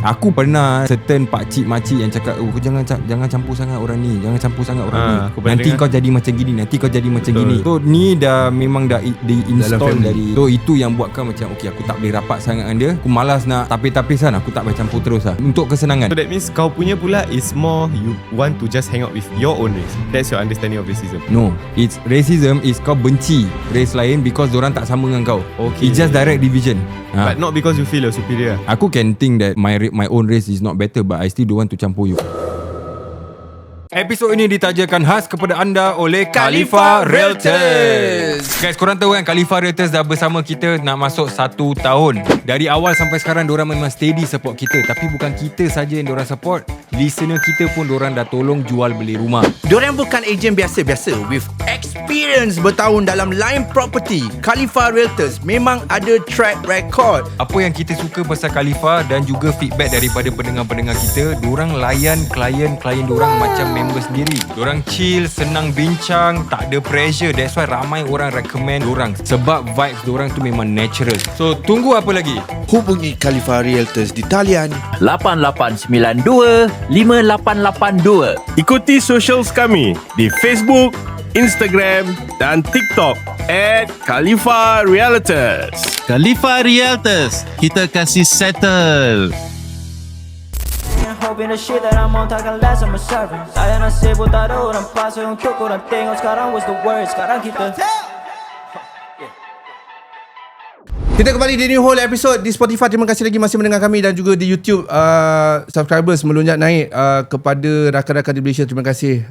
Aku pernah certain pakcik makcik yang cakap, kau jangan campur sangat orang ni, jangan campur sangat orang ni. Nanti kau jadi macam gini, nanti kau jadi macam gini. So ni dah memang dah di-install dari. So itu yang buatkan macam okay, aku tak boleh rapat sangat dengan dia. Aku malas nak tapis-tapisan, aku tak boleh campur terus lah. Untuk kesenangan. So that means kau punya pula is more you want to just hang out with your own race. That's your understanding of racism. No, it's racism is kau benci race lain because diorang tak sama dengan kau. Okay. It's just direct division. But not because you feel you're superior. Aku can think that my own race is not better, but I still don't want to campur you. Episod ini ditajakan khas kepada anda oleh Khalifa Realtors. Guys, korang tahu kan Khalifa Realtors dah bersama kita nak masuk 1 tahun. Dari awal sampai sekarang diorang memang steady support kita. Tapi bukan kita saja yang diorang support, listener kita pun diorang dah tolong jual beli rumah. Diorang bukan ejen biasa-biasa with experience bertahun dalam lain property. Khalifa Realtors memang ada track record. Apa yang kita suka pasal Khalifa dan juga feedback daripada pendengar-pendengar kita, diorang layan klien-klien diorang macam member sendiri. Diorang chill, senang bincang, tak ada pressure. That's why ramai orang recommend diorang. Sebab vibes diorang tu memang natural. So tunggu apa lagi? Hubungi Khalifa Realtors di talian 8892 5882. Ikuti socials kami di Facebook, Instagram dan TikTok @Khalifa Realtors. Khalifa Realtors, kita kasih settle. Hoping the shit that I'm on takkan last on my servant. Saya nasib tak ada orang pas untuk korang tengok. Sekarang was the word. Sekarang kita kembali di new whole episode di Spotify. Terima kasih lagi masih mendengar kami dan juga di YouTube. Subscribers melonjak naik. Kepada rakan-rakan di Malaysia, terima kasih.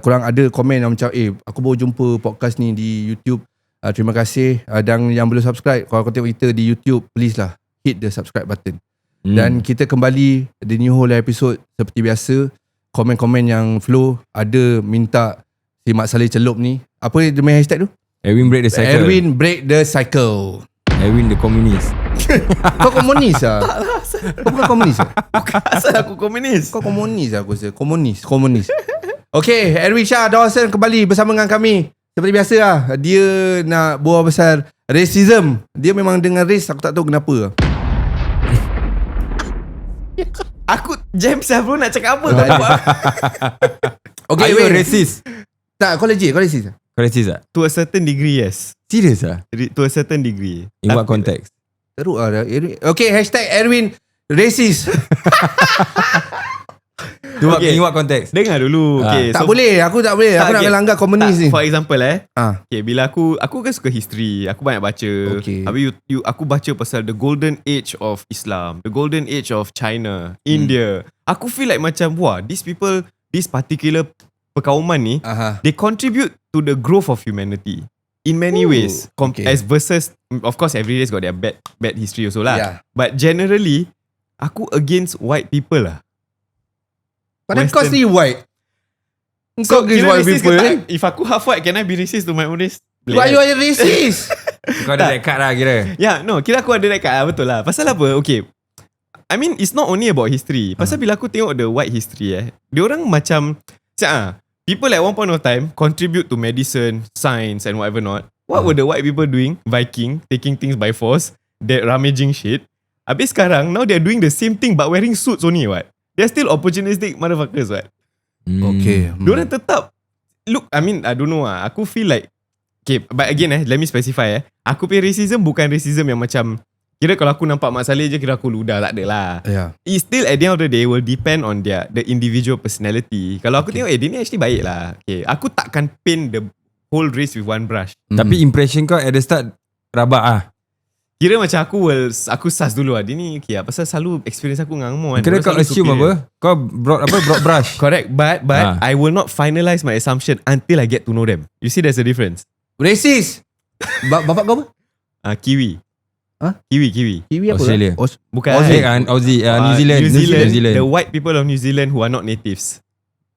Korang ada komen yang macam aku baru jumpa podcast ni di YouTube. Terima kasih. Dan yang belum subscribe, kalau kau tengok kita di YouTube, please lah hit the subscribe button. Dan kita kembali di new whole episode seperti biasa. Komen-komen yang flow. Ada minta si Mak Saleh celup ni. Apa dia main hashtag tu? Erwin break the cycle. Erwin break the cycle. Erwin the communist. Kau komunis lah. Kau bukan komunis lah. Asal aku komunis? Kau komunis lah aku rasa. Komunis. Okay, Erwin Shah Dawson kembali bersama dengan kami. Seperti biasa lah. Dia nak buat pasal racism. Dia memang dengan race, aku tak tahu kenapa. Aku jam saya bro nak cakap apa. Okay, wait, racist. Tak, kau legit, kau racist. Kau racist tak? To a certain degree, yes. Serius lah? To a certain degree. In what context? Teruk lah. Okay, hashtag Erwin racist. Okay. In what context? Dengar dulu. Okay, tak boleh, aku tak boleh. Aku nak langgar komunis ni. For example okay, bila aku kan suka history, aku banyak baca. Okay. Habis aku baca pasal the golden age of Islam, the golden age of China, India. Aku feel like macam these people, this particular perkauman ni, they contribute to the growth of humanity in many ways. As versus, of course every race got their bad history also lah. Yeah. But generally, aku against white people lah. Padahal kau sendiri white. So kira white people. If aku half white, can I be racist to my own race? Why you are racist? Kau ada dekat lah kira. Yeah, no, kira aku ada dekat lah, betul lah. Pasal apa? Okay, I mean it's not only about history. Pasal bila aku tengok the white history diorang macam people at one point of time contribute to medicine, science and whatever not. What were the white people doing? Viking, taking things by force, they're rummaging shit. Habis sekarang, now they're doing the same thing but wearing suits only what? They're still opportunistic motherfuckers what? Okay. Diorang tetap look, I mean I don't know lah. Aku feel like okay, but again let me specify aku punya racism bukan racism yang macam kira kalau aku nampak Mak Saleh je kira aku ludah, tak ada lah. It's still at the end of the day will depend on the individual personality. Kalau aku tengok dia ni actually baik lah. Okay, aku takkan paint the whole race with one brush. Tapi impression kau at the start rabak Kira macam aku sas dulu lah. Dia ni okay, pasal selalu experience aku dengan Angmo kan. Kira kau assume apa? Kau broad brush. Correct, but I will not finalize my assumption until I get to know them. You see there's a difference. Racist. Bapak kau apa? Kiwi. Kiwi. Kiwi apa? Australia. Bukan. Aussie. New Zealand. The white people of New Zealand who are not natives.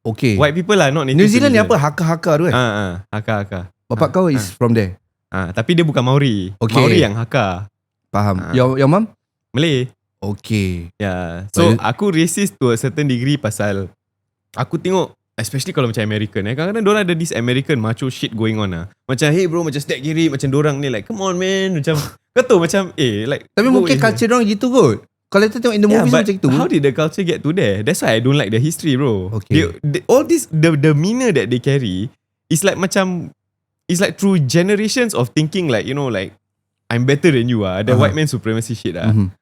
Okay. White people are not natives. New Zealand ni apa? Haka tu kan? Haka. Bapak kau is from there? Tapi dia bukan Maori. Okay. Maori yang Haka. Faham. Your mom? Malay. Okay. Yeah. So aku racist to a certain degree pasal aku tengok, especially kalau macam American kadang-kadang diorang ada this American macho shit going on Macam hey bro, macam step kiri, macam diorang ni like come on man, macam kau tahu macam like tapi mungkin culture diorang gitu kot. Kalau kita tengok in the movies but macam itu. how did the culture get to there? That's why I don't like the history, bro. Okay. All this, the demeanor that they carry is like macam, it's like through generations of thinking like, you know, like I'm better than you the white man supremacy shit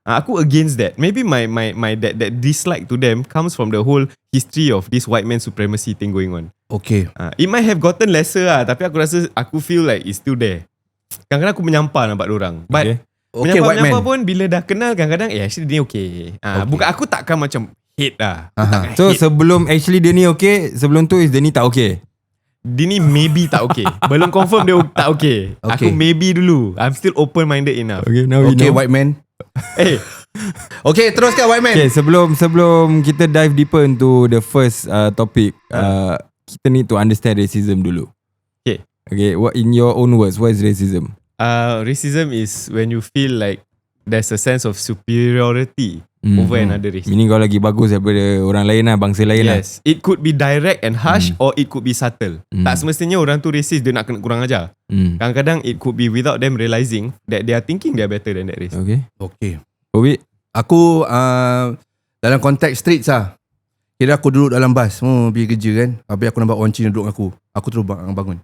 aku against that. Maybe my that dislike to them comes from the whole history of this white man supremacy thing going on. Okay. It might have gotten lesser tapi aku rasa, aku feel like it's still there. Kadang-kadang aku menyampah nampak dorang. But menyampah pun bila dah kenal kadang-kadang actually dia okay. Bukan aku takkan macam hate So sebelum actually dia ni okay, sebelum tu is dia ni tak okay. Dia ni maybe tak okay. Belum confirm dia tak okay. Aku maybe dulu. I'm still open-minded enough. Okay, now we know. White man. Okay, teruskan white man. Okay, sebelum kita dive deeper into the first topic, kita need to understand racism dulu. Okay, what in your own words, what is racism? Racism is when you feel like there's a sense of superiority over another race. Meaning kau lagi bagus daripada orang lain bangsa lain Yes, it could be direct and harsh or it could be subtle. Tak semestinya orang tu racist dia nak kena kurang ajar. Kadang-kadang it could be without them realizing that they are thinking they are better than that race. Okay. Obi, aku dalam konteks streets kira aku duduk dalam bas pergi kerja kan. Habis aku nampak orang Cina duduk dengan aku terus bangun.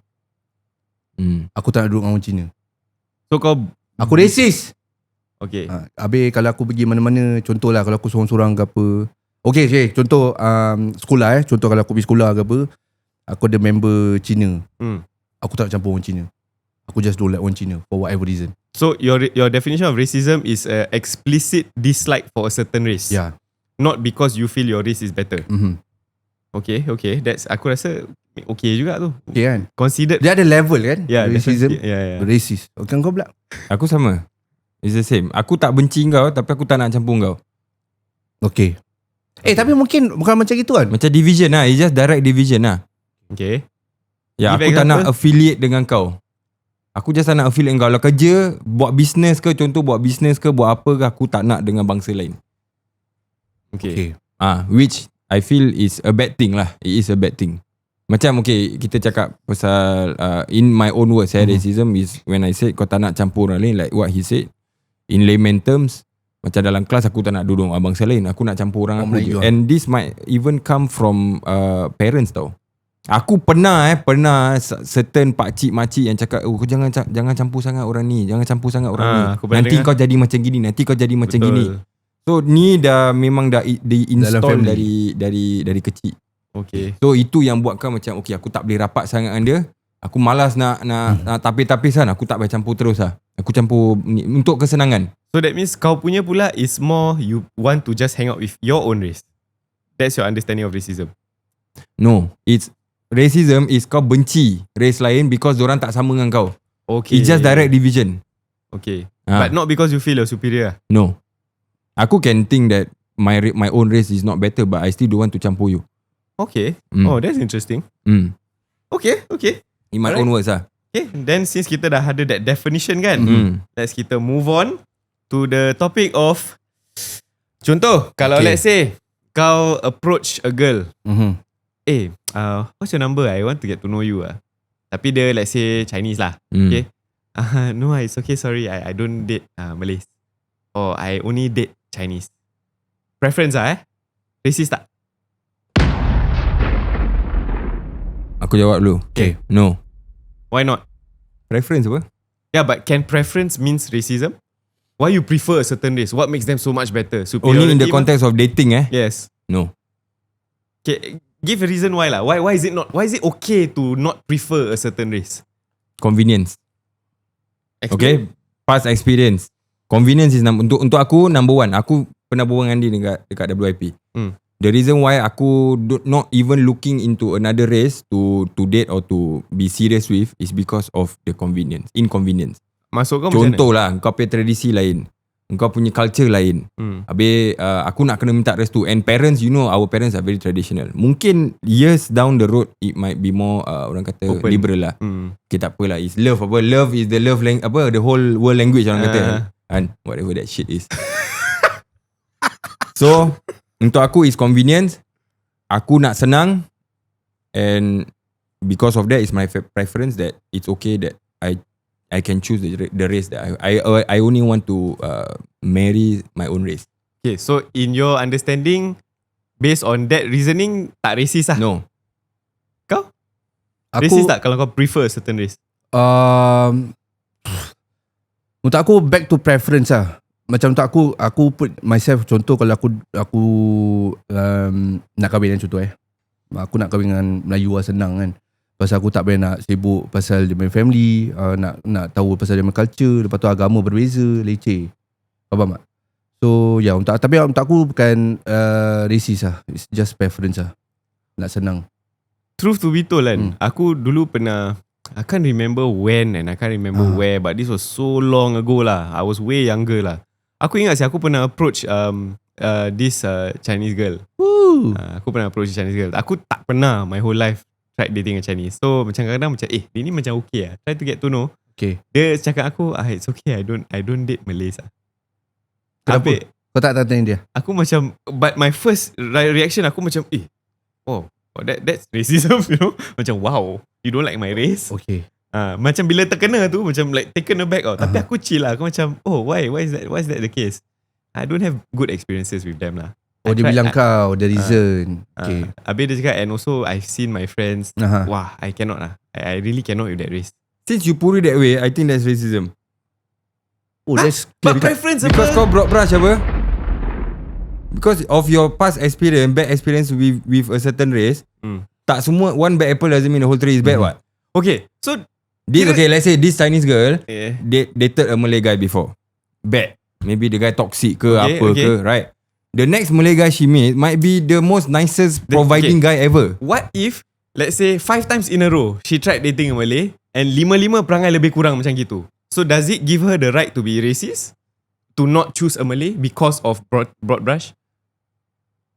Aku tak nak duduk dengan orang Cina. So kau aku racist. Okay. Habis kalau aku pergi mana-mana, contohlah kalau aku seorang-seorang ke apa. Okay, contoh sekolah contoh kalau aku pergi sekolah ke apa, aku ada member Cina. Aku tak nak campur orang Cina. Aku just don't like orang Cina for whatever reason. So your definition of racism is a explicit dislike for a certain race. Yeah. Not because you feel your race is better. Okay. That's, aku rasa okay juga tu. Okay kan? Considered. Dia ada level kan? Yeah, racism. Yeah. Racist. Okay, kau pula? aku sama. It's the same. Aku tak benci kau, tapi aku tak nak campur kau. Okay. Tapi mungkin bukan macam itu kan? Macam division it's just direct division Okay. Ya, Give aku tak example. nak affiliate dengan kau. Aku just tak nak affiliate dengan kau. Kalau kerja, buat business ke, contoh buat business ke, buat apa ke, aku tak nak dengan bangsa lain. Okay. Which I feel is a bad thing lah. It is a bad thing. Macam kita cakap pasal in my own words, racism is when I said kau tak nak campur orang lain, like what he said. In layman terms, macam dalam kelas aku tak nak duduk dengan bangsa lain, aku nak campur orang aku je. And this might even come from parents tau. Aku pernah certain pakcik makcik yang cakap, kau jangan campur sangat orang ni, jangan campur sangat orang ni. Nanti kau jadi macam gini, nanti kau jadi macam gini. So ni memang dah di-install dari kecil. Okay. So itu yang buatkan macam okay, aku tak boleh rapat sangat dengan dia. Aku malas nak tapis-tapisan. Aku tak boleh campur terus Aku campur untuk kesenangan. So that means kau punya pula is more you want to just hang out with your own race. That's your understanding of racism. No, it's racism is kau benci race lain because diorang tak sama dengan kau. Okay. It's just direct division. Okay. But not because you feel you're superior. No. Aku can think that my own race is not better, but I still don't want to campur you. Okay. Oh, that's interesting. Okay. In my own words Okay, then since kita dah ada that definition kan, let's kita move on to the topic of, contoh, kalau let's say kau approach a girl, what's your number? I want to get to know you Tapi dia let's say Chinese lah. Okay. No, it's okay, sorry, I don't date Malays. Or I only date Chinese. Preference Racist tak? Aku jawab dulu. Okay. No. Why not? Preference apa? Yeah, but can preference means racism? Why you prefer a certain race? What makes them so much better? Only in the context of dating Yes. No. Okay, give a reason why lah. Why is it okay to not prefer a certain race? Convenience. Explain. Okay. Past experience. Convenience is untuk aku number one. Aku pernah berbual dengan dia dekat WIP. The reason why aku not even looking into another race to date or to be serious with is because of the inconvenience. Masuk kau contoh lah, kau punya tradisi lain, kau punya culture lain. Habis aku nak kena minta restu. And parents, our parents are very traditional. Mungkin years down the road it might be more orang kata open, liberal lah. Okay, tak apalah, is love apa? Love is the love language, the whole world language orang kata. And whatever that shit is. So untuk aku is convenience. Aku nak senang, and because of that is my preference that it's okay that I can choose the race that I only want to marry my own race. Okay, so in your understanding, based on that reasoning, tak racist lah. No. Kau? Aku, Racist tak kalau kau prefer a certain race? Untuk aku back to preference lah. Macam untuk aku put myself, contoh kalau aku nak kahwin kan, contoh aku nak kahwin dengan Melayu lah, senang kan. Pasal aku tak payah nak sibuk pasal dia punya family, nak tahu pasal dia punya culture, lepas tu agama berbeza, leceh. Faham tak? So tapi untuk aku bukan racist lah. It's just preference lah. Nak senang. Truth to be told kan, aku dulu pernah, I can't remember when and I can't remember where, but this was so long ago lah. I was way younger lah. Aku ingat aku pernah approach this Chinese girl. Aku pernah approach Chinese girl. Aku tak pernah my whole life try dating a Chinese. So macam kadang-kadang macam dia ni macam okay lah. Try to get to know. Okay. Dia cakap aku, it's okay, I don't date Malays lah. Kenapa? Kau tak tanya dia? Aku macam, but my first reaction aku macam, that's racism, you know. Macam wow, you don't like my race? Okay. Macam bila terkena tu, macam like taken aback tau. Tapi aku chill lah. Aku macam, why is that the case? I don't have good experiences with them lah. Dia bilang kau the reason. Okay. Habis dia cakap, and also I've seen my friends. Wah, I cannot lah. I really cannot with that race. Since you put it that way, I think that's racism. That's But preference Because apa? kau broad brush apa? Because of your past experience, bad experience with a certain race, tak semua, one bad apple doesn't mean the whole tree is bad, what? Okay, so Let's say this Chinese girl Yeah. dated a Malay guy before. Bad. Maybe the guy toxic ke Okay, ke, right? The next Malay guy she meet might be the most nicest providing guy ever. What if, let's say 5 times in a row she tried dating a Malay and 5 perangai lebih kurang macam gitu? So does it give her the right to be racist? To not choose a Malay because of broad brush?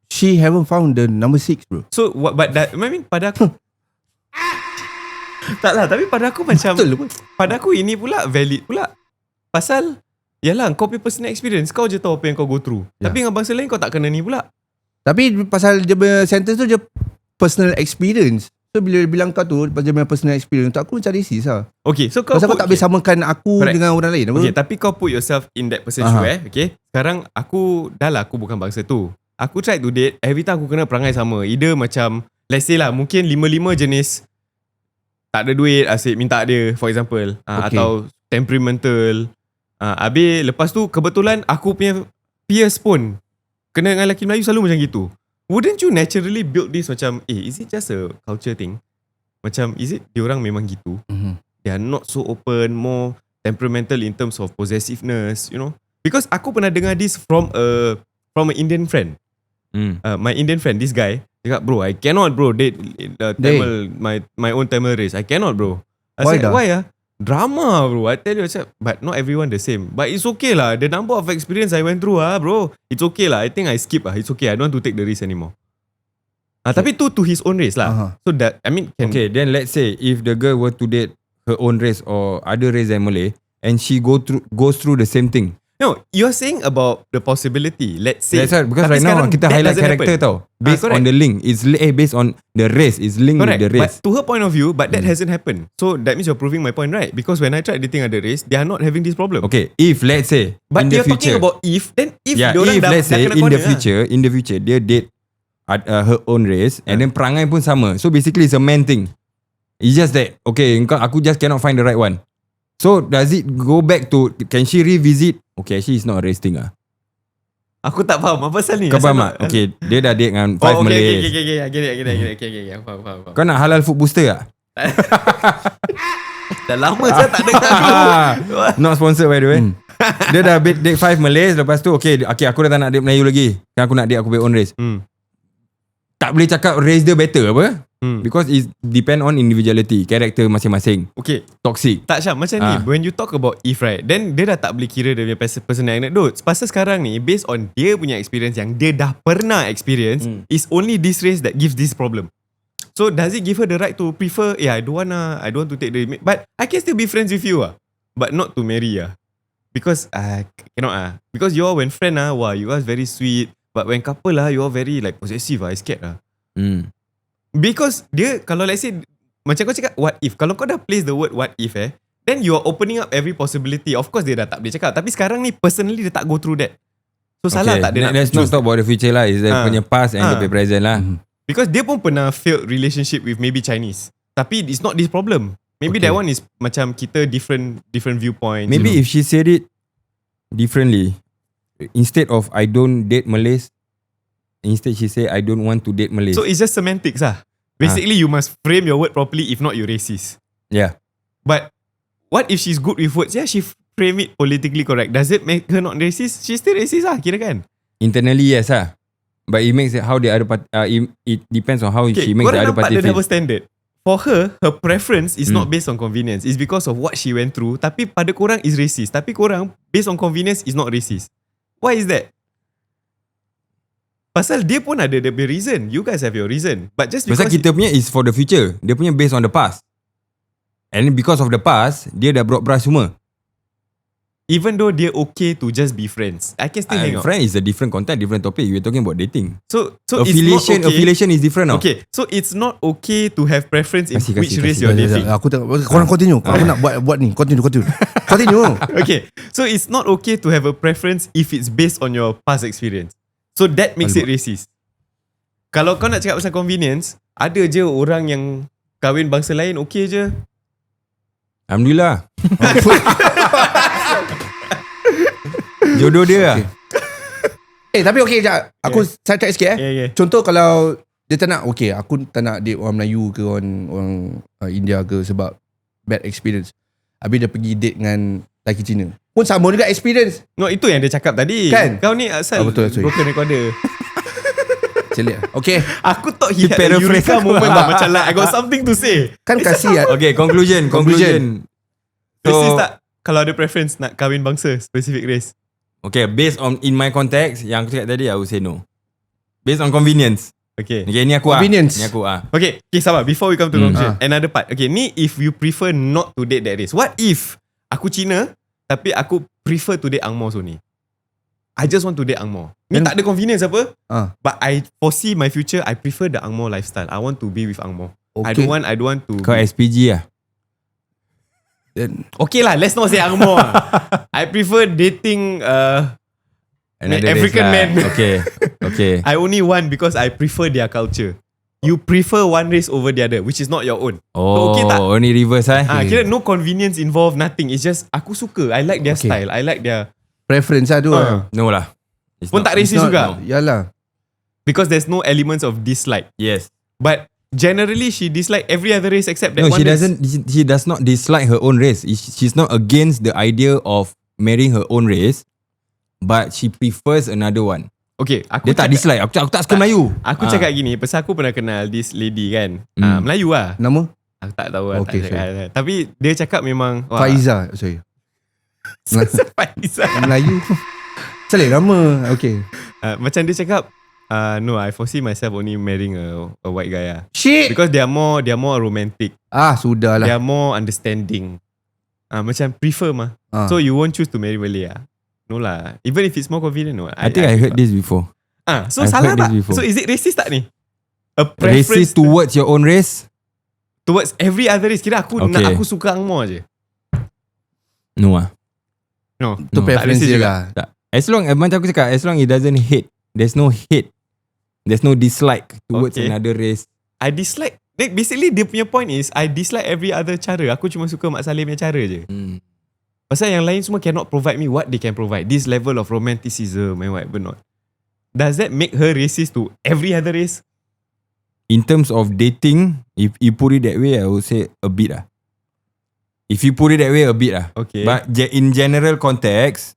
She haven't found the number 6, bro. So what? But that, I mean, pada aku tak lah. Tapi pada aku macam, pada aku ini pula valid pula. Pasal yalah, kau punya personal experience, kau je tahu apa yang kau go through. Tapi dengan bangsa lain kau tak kena ni pula. Tapi pasal dia punya sentence tu je personal experience. So bila dia bilang kau tu pasal dia punya personal experience, untuk aku macam racist lah. Okay, so kau pasal kau tak boleh samakan aku dengan orang lain. Okay, tapi kau put yourself in that person shoe okay. Sekarang aku bukan bangsa tu. Aku try to date, every time aku kena perangai sama. Either macam, let's say lah, mungkin 5 jenis tak ada duit, asyik minta dia, for example. Atau temperamental. Habis lepas tu kebetulan aku punya peers pun kena dengan lelaki Melayu selalu macam gitu. Wouldn't you naturally build this macam, is it just a culture thing? Macam, is it diorang memang gitu? They are not so open, more temperamental in terms of possessiveness, you know? Because aku pernah dengar this from an Indian friend. My Indian friend, this guy, dia cakap, bro, I cannot date Tamil, my own Tamil race. I cannot, bro. I said, why? Drama, bro. I tell you, but not everyone the same. But it's okay lah. The number of experience I went through, bro, it's okay lah. I think I skip lah. It's okay. I don't want to take the risk anymore. Tapi to his own race lah. So that, I mean, okay, then let's say if the girl were to date her own race or other race than Malay, and she goes through the same thing. No, you're saying about the possibility. Let's say. That's right, because right now kita highlight character tau. Based on the link. It's based on the race. It's linked with the race. But to her point of view, but that hasn't happened. So that means you're proving my point, right? Because when I tried dating other race, they are not having this problem. Okay, if let's say but in the you're future, talking about if, then if let's say in the future dia date her own race and then perangai pun sama. So basically it's a man thing. It's just that aku just cannot find the right one. So does it go back to, can she revisit? Okay, actually it's not a race thing lah. Aku tak faham apa pasal ni. Kau faham tak? Okay, dia dah date dengan 5 Malays. Okay, I get it. Faham. Kau nak halal food booster tak? Dah lama saya tak dengar. Not sponsored by the way. Dia dah date 5 Malays. Lepas tu okay, aku dah tak nak date Melayu lagi. Kan aku nak date aku punya own race. Tak boleh cakap race dia better apa? Because it depend on individuality, karakter masing-masing. Okay, toxic. Tak Syam, macam ni, when you talk about if, right, then dia dah tak boleh kira dia punya personal anecdote. Pasal sekarang ni, based on dia punya experience yang dia dah pernah experience, is only this race that gives this problem. So does it give her the right to prefer, I don't want to take the, but I can still be friends with you but not to marry because cannot because you all when friend you guys very sweet, but when couple you all very like possessive, I scared Because dia, kalau let's say, macam kau cakap what if, kalau kau dah place the word what if then you are opening up every possibility. Of course dia dah tak boleh cakap, tapi sekarang ni personally dia tak go through that. So salah tak dia nak let's not talk about the future lah. It's the punya past and the present lah. Because dia pun pernah failed relationship with maybe Chinese. Tapi it's not this problem. Maybe that one is macam kita different viewpoints. Maybe if she said it differently, instead of I don't date Malays, instead she say I don't want to date Malays. So it's just semantics lah. Basically you must frame your word properly. If not, you're racist. Yeah. But what if she's good with words? Yeah, she frame it politically correct. Does it make her not racist? She's still racist lah, kira kan? Internally yes lah. But it makes it how the other part. It depends on how she makes the other party feel. feel. Double standard. For her preference is not based on convenience. It's because of what she went through. Tapi pada korang is racist. Tapi korang based on convenience is not racist. Why is that? Pasal dia pun ada the reason. You guys have your reason. But just because pasal kita punya is for the future. Dia punya based on the past. And because of the past, dia dah broad brush semua. even though they're okay to just be friends, I can still hang out. Friend is a different content, different topic. We're talking about dating. So affiliation, it's not okay. affiliation is different now. Okay, so it's not okay to have preference in which race you're dating. Aku tengok. Korang continue. Aku nak buat ni. Continue. Okay, so it's not okay to have a preference if it's based on your past experience. So that makes it racist. Kalau kau nak cakap pasal convenience, ada je orang yang kahwin bangsa lain okay je. Alhamdulillah. Jodoh dia lah. Tapi okay sekejap. Aku side track sikit Yeah. Contoh kalau dia tak nak, okay, aku tak nak date orang Melayu ke orang India ke sebab bad experience. Habis dia pergi date dengan lelaki Cina. Pun sama juga experience. No, itu yang dia cakap tadi. Kan? Kau ni asal betul, sorry. broken recorder. Celik. Okay. Aku thought he had a eureka moment lah. Macam like I got something to say. Kan kasih Okay, conclusion. Racist tak? Kalau ada preference nak kahwin bangsa, specific race. Okay, based on in my context yang aku cakap tadi, I would say no. Based on convenience. Okay, ni aku convenience. Ni aku Okay, sabar. Before we come to conclusion, another part. Okay, ni if you prefer not to date that race. What if aku Cina, tapi aku prefer to date Angmoh only? I just want to date Angmoh. Ni tak ada convenience apa. But I foresee my future, I prefer the Angmoh lifestyle. I want to be with Angmoh. Okay. I don't want to. Kau SPG lah. Okay lah, let's not say Angmoh lah. I prefer dating African men. Okay. I only want because I prefer their culture. You prefer one race over the other, which is not your own. Oh, okay tak? Only reverse Kira no convenience involved, nothing. It's just aku suka. I like their style. I like their preference lah tu. No lah. Pun tak racist juga. No. Yalah. Because there's no elements of dislike. Yes. But generally she dislike every other race except that No, one she race. she does not dislike her own race. She's not against the idea of marrying her own race, but she prefers another one. Okay, Dia tak dislike. Aku tak suka Melayu. Aku cakap gini, pasal aku pernah kenal this lady kan. Melayu lah. Nama? Aku tak tahu lah. Okay, tak cakap. Tapi dia cakap memang Faiza. Sorry. Faiza. Melayu. Salah nama. Okay. Macam dia cakap, no, I foresee myself only marrying a white guy lah. Shit. Because they are more romantic. Sudahlah. They are more understanding. Macam prefer mah. So you won't choose to marry Malay lah. No lah. Even if it's more convenient, no. I think I heard this before. So I've salah heard tak? this before. So is it racist tak ni? A preference Racist towards your own race? towards every other race. Kira aku nak aku suka Angmoh je. No lah. No. Tu preference dia lah. Tak. As long, macam aku cakap, as long it doesn't hate. There's no hate. There's no dislike towards another race. I dislike. Basically dia punya point is I dislike every other cara. Aku cuma suka Mak Saleh punya cara je. Pasal yang lain semua cannot provide me what they can provide. This level of romanticism and whatever not. Does that make her racist to every other race? In terms of dating, if you put it that way, I would say a bit lah. If you put it that way, a bit lah. Okay. But in general context,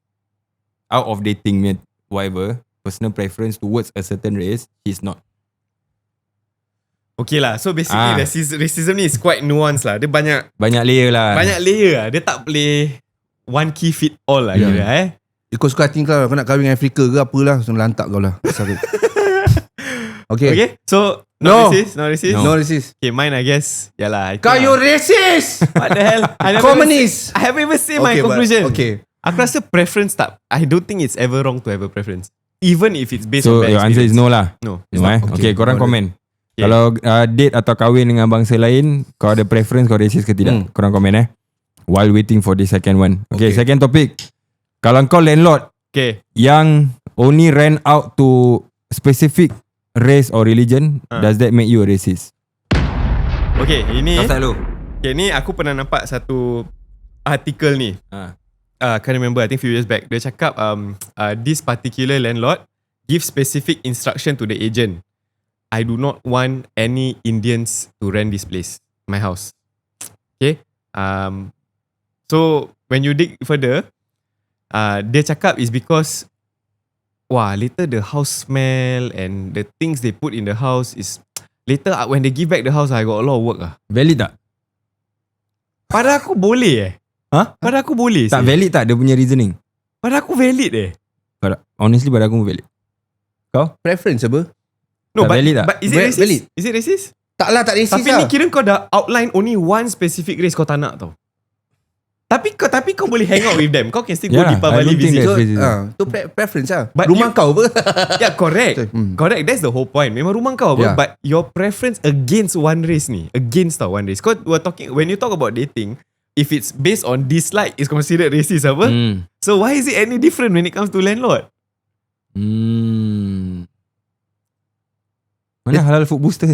out of dating, whatever, personal preference towards a certain race, she's not. Okay lah. So basically racism ni is quite nuanced lah. Dia banyak layer lah. Banyak layer lah. Dia tak boleh one key fit all lah kira Ikut suka hati kau. Kau nak kahwin dengan Afrika ke apalah, so lantak kau lah. Okay. So No racist. Okay, mine I guess. Yalah. Kau you racist. What the hell? Communist. I haven't even said my conclusion. Okay. Aku rasa preference tak. I don't think it's ever wrong to have a preference. Even if it's based So on bad your answer is no lah. No. No Okay, korang komen. Kalau date atau kahwin dengan bangsa lain, kau ada preference, kau racist ke tidak? Korang komen While waiting for the second one. Okay, second topic. Kalau kau landlord Okay. yang only rent out to specific race or religion, does that make you a racist? Okay, ini Kau start dulu. Okay, ni aku pernah nampak satu artikel ni. Can't remember, I think few years back. Dia cakap this particular landlord give specific instruction to the agent. I do not want any Indians to rent this place, my house. Okay. So when you dig further, dia cakap is because later the house smell and the things they put in the house is later when they give back the house, I got a lot of work . Valid tak? Pada aku boleh Pada aku boleh Tak valid tak dia punya reasoning? Pada aku valid Honestly pada aku valid. Kau? Preference apa? No, tak valid tak? but is it racist? Valid. Is it racist? Taklah, tak racist Tapi ni kira kau dah outline only one specific race kau tak nak tau. Tapi kau boleh hang out with them. Kau can still go Yeah, Deepavali I don't think visit. that's racism. Tu preference lah. But Rumah kau apa? Yeah, correct. Correct. That's the whole point. Memang rumah kau apa, Yeah. but your preference against one race ni, against one race. Kau were talking when you talk about dating, if it's based on dislike, is considered racist apa? So why is it any different when it comes to landlord? Mana halal food booster?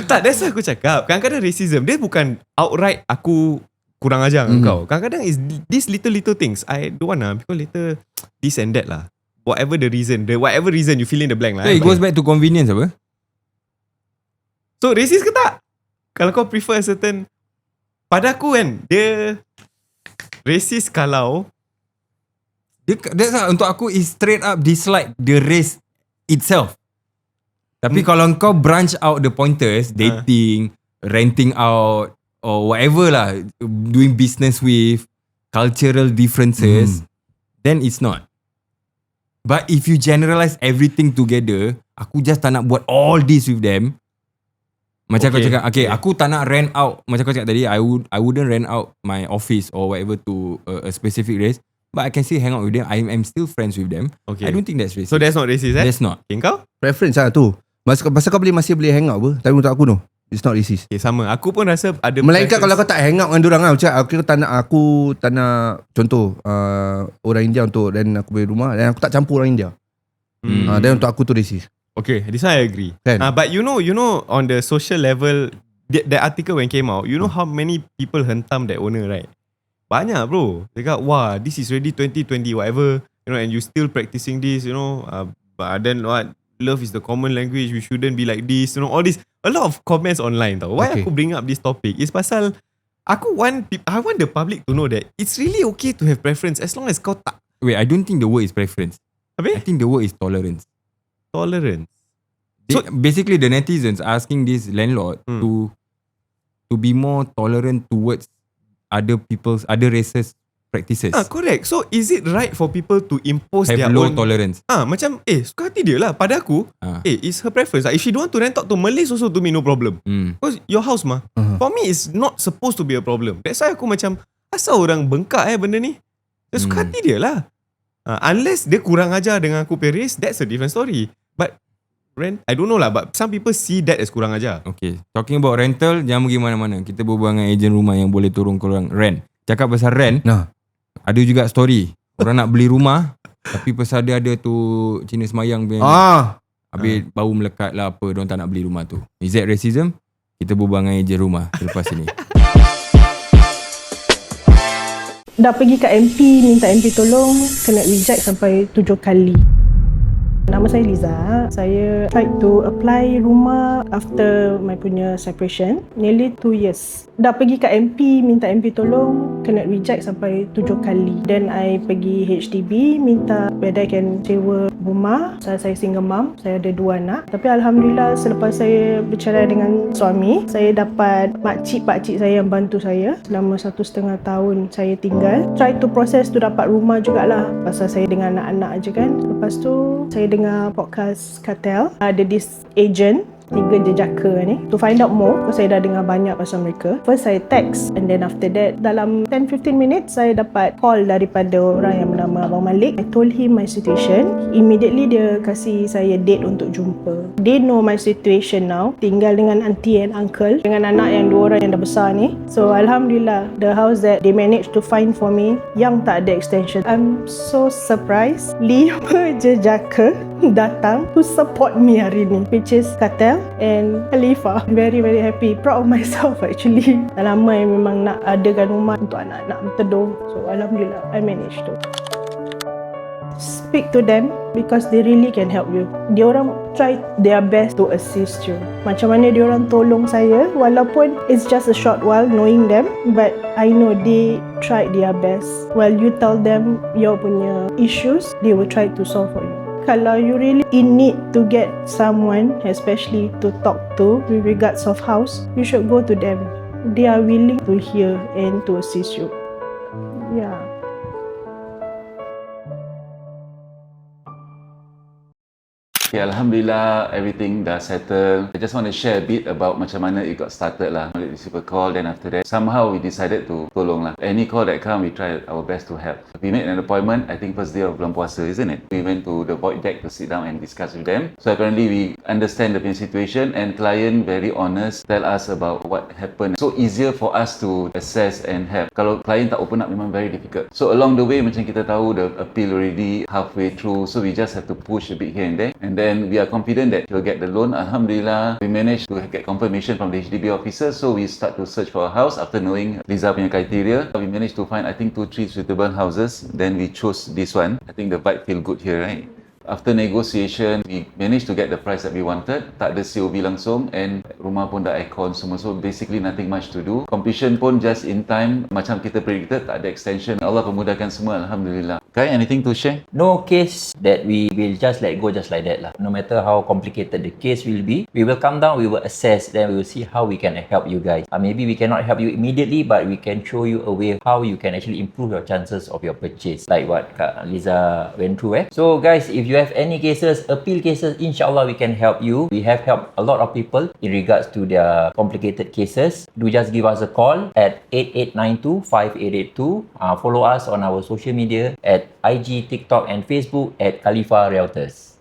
Tak, that's why aku cakap. Kadang-kadang racism dia bukan outright aku kurang ajar dengan kau. Kadang-kadang is these little things. I don't want because later this and that lah. Whatever the reason you fill in the blank lah. So it goes back to convenience apa? So racist ke tak? Kalau kau prefer a certain, pada aku kan dia racist kalau That's untuk aku is straight up dislike the race itself. Tapi kalau kau branch out the pointers, dating, renting out or whatever lah, doing business with, cultural differences, then it's not. But if you generalize everything together, aku just tak nak buat all this with them. Macam kau cakap, aku tak nak rent out. Macam kau cakap tadi, I wouldn't rent out my office or whatever to a specific race. But I can still hang out with them. I'm still friends with them. I don't think that's racist. So that's not racist That's not. Okay, kau? Preference lah tu. Pasal kau masih boleh hang out apa. Tapi untuk aku it's not racist. Okay, sama. Aku pun rasa ada Melainkan kalau kau tak hang out dengan diorang lah. Macam aku tak nak contoh orang India untuk rent aku punya rumah, dan aku tak campur orang India. Dan untuk aku tu racist. Okay, this one I agree. Kan? But you know on the social level, that article when came out, you know how many people hentam that owner, right? Banyak bro. They got, this is already 2020 whatever, and you still practicing this, but then what? Love is the common language, we shouldn't be like this, all this. A lot of comments online tau. Why aku bring up this topic is pasal I want the public to know that it's really okay to have preference as long as kau tak. Wait, I don't think the word is preference. Habis? I think the word is tolerance. Tolerance. So basically the netizens asking this landlord to be more tolerant towards other races practices. Correct. So is it right for people to impose Have their low own tolerance. Macam suka hati dia lah. Pada aku it's her preference. If she don't want to rent out to Malays also, to me no problem. Because your house mah. For me it's not supposed to be a problem. That's why aku macam, asal orang bengkak benda ni. Dia suka hati dia lah. Unless dia kurang ajar dengan aku Paris, that's a different story. But rent, I don't know lah, but some people see that as kurang ajar. Okay, talking about rental, jangan pergi mana-mana. Kita berbual dengan ejen rumah yang boleh turun korang rent. Cakap pasal rent, ada juga story. Orang nak beli rumah, tapi pasal dia ada tu Cina Semayang punya. Habis bau melekat lah apa, diorang tak nak beli rumah tu. Is that racism? Kita berbual dengan ejen rumah selepas ini. Dah pergi kat MP, minta MP tolong, kena reject sampai 7 kali. Nama saya Liza. Saya tried to apply rumah after my punya separation. Nearly 2 years. Dah pergi kat MP, minta MP tolong, kena reject sampai 7 kali. Then I pergi HDB, minta whether I can sewa rumah. Saya single mom, saya ada 2 anak. Tapi Alhamdulillah selepas saya bercerai dengan suami, saya dapat pakcik saya yang bantu saya. Selama 1.5 tahun saya tinggal. Try to process to dapat rumah jugalah. Pasal saya dengan anak-anak je kan. Lepas tu saya dengar podcast Cartel, ada this agent 3 jejaka ni to find out more. So, saya dah dengar banyak pasal mereka. First saya text, and then after that dalam 10-15 minutes saya dapat call daripada orang yang bernama Abang Malik. I told him my situation. Immediately dia kasih saya date untuk jumpa. They know my situation now. Tinggal dengan auntie and uncle, dengan anak yang 2 orang yang dah besar ni. So Alhamdulillah, the house that they managed to find for me yang tak ada extension. I'm so surprised. 5 jejaka datang to support me hari ni, which is Kadang and Khalifa. Very very happy, proud of myself actually. Dah lama yang memang nak adakan rumah untuk anak-anak berteduh. So Alhamdulillah I managed to. Speak to them because they really can help you. Diorang try their best to assist you. Macam mana diorang tolong saya, walaupun it's just a short while knowing them, but I know they tried their best. While you tell them your punya issues, they will try to solve for you. Kalau you really in need to get someone, especially to talk to with regards of house, you should go to them. They are willing to hear and to assist you. Yeah. Okay, Alhamdulillah, everything dah settle. I just want to share a bit about macam mana it got started lah. I received a call, then after that, somehow we decided to tolong lah. Any call that come, we try our best to help. We made an appointment, I think first day of bulan puasa, isn't it? We went to the void deck to sit down and discuss with them. So apparently we understand the situation, and client very honest, tell us about what happened. So easier for us to assess and help. Kalau client tak open up, memang very difficult. So along the way, macam kita tahu the appeal already halfway through, so we just have to push a bit here and there. And then we are confident that he'll get the loan. Alhamdulillah, we managed to get confirmation from the HDB officer, so we start to search for a house after knowing Liza punya criteria. We managed to find I think 2-3 suitable houses. Then we chose this one. I think the vibe feel good here, right? After negotiation, we managed to get the price that we wanted. Tak ada COV langsung, and rumah pun dah aircon semua. So basically nothing much to do. Completion pun just in time, macam kita predicted, tak ada extension. Allah pemudahkan semua, Alhamdulillah. Kai, anything to share? No case that we will just let go just like that lah. No matter how complicated the case will be, we will come down, we will assess, then we will see how we can help you guys. Maybe we cannot help you immediately, but we can show you a way how you can actually improve your chances of your purchase. Like what Kak Liza went through. So guys, if you have any cases, appeal cases, inshallah we can help you. We have helped a lot of people in regards to their complicated cases. Do just give us a call at 8892-5882. Follow us on our social media at IG, TikTok and Facebook at Khalifa Realtors.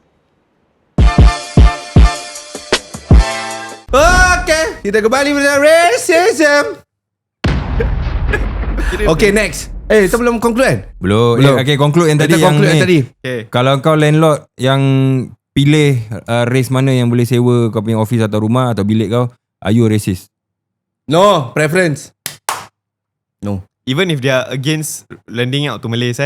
Okay, kita kembali pada racism. Okay, next. Kita belum conclude kan? Belum. Okay, conclude yang tadi. Kita conclude yang tadi. Okay. Kalau kau landlord yang pilih race mana yang boleh sewa kau punya office atau rumah atau bilik kau, are you racist? No, preference. No. Even if they are against lending out to Malays,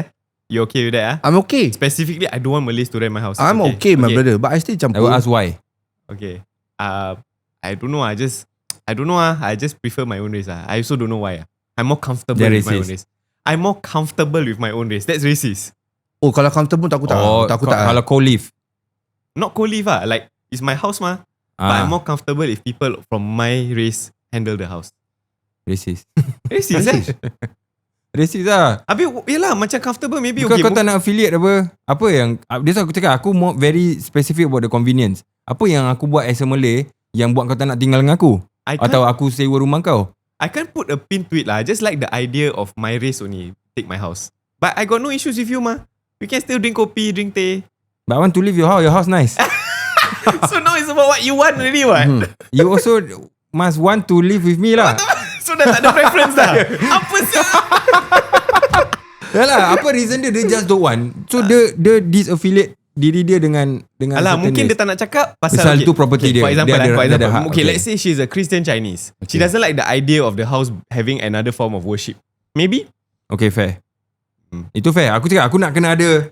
you okay with that? I'm okay. Specifically, I don't want Malays to rent my house. I'm okay, my brother. But I still I campur. will ask why. Okay. I don't know. I don't know. I just prefer my own race. I also don't know why. I'm more comfortable with my own race. I'm more comfortable with my own race. That's racist. Oh, kalau comfortable tak aku tak. Kalau co-live. Not co-live like it's my house But I'm more comfortable if people from my race handle the house. Racist. Racist Racist lah. Habis yelah macam comfortable maybe Because okay. kau tak nak affiliate apa yang that's why aku cakap aku more very specific about the convenience. Apa yang aku buat as a Malay yang buat kau tak nak tinggal dengan aku? Atau aku sewa rumah kau? I can't put a pin to it lah. I just like the idea of my race only take my house. But I got no issues with you We can still drink kopi, drink teh. But I want to leave your house nice. So now it's about what you want really what? You also must want to live with me lah. So dah tak ada preference dah. Apa sih? Yalah, apa reason dia just don't want. So dia disaffiliate diri dia dengan alah, mungkin dia tak nak cakap pasal itu property dia. For example, okay, let's say she's a Christian Chinese. She doesn't like the idea of the house having another form of worship. Maybe. Okay, fair. Itu fair. Aku cakap aku nak kena ada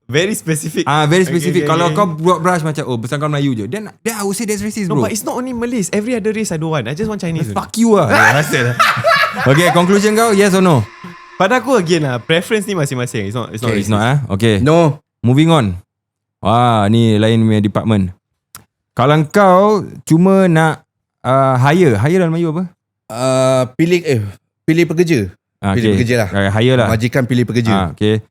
very specific. Very specific. Kalau kau buat brush macam pasal kau Melayu je, then I would say that's racist, bro. No, but it's not only Malays. Every other race I don't want. I just want Chinese. Fuck you lah. Okay, conclusion kau, yes or no? Pada aku again preference ni masing-masing. It's not Okay, it's racist. not Okay. No. Moving on. Wah, ni lain punya department. Kalau kau cuma nak hire dalam Melayu apa? Pilih pekerja. Pilih pekerja lah. Hire lah. Majikan pilih pekerja. Okay.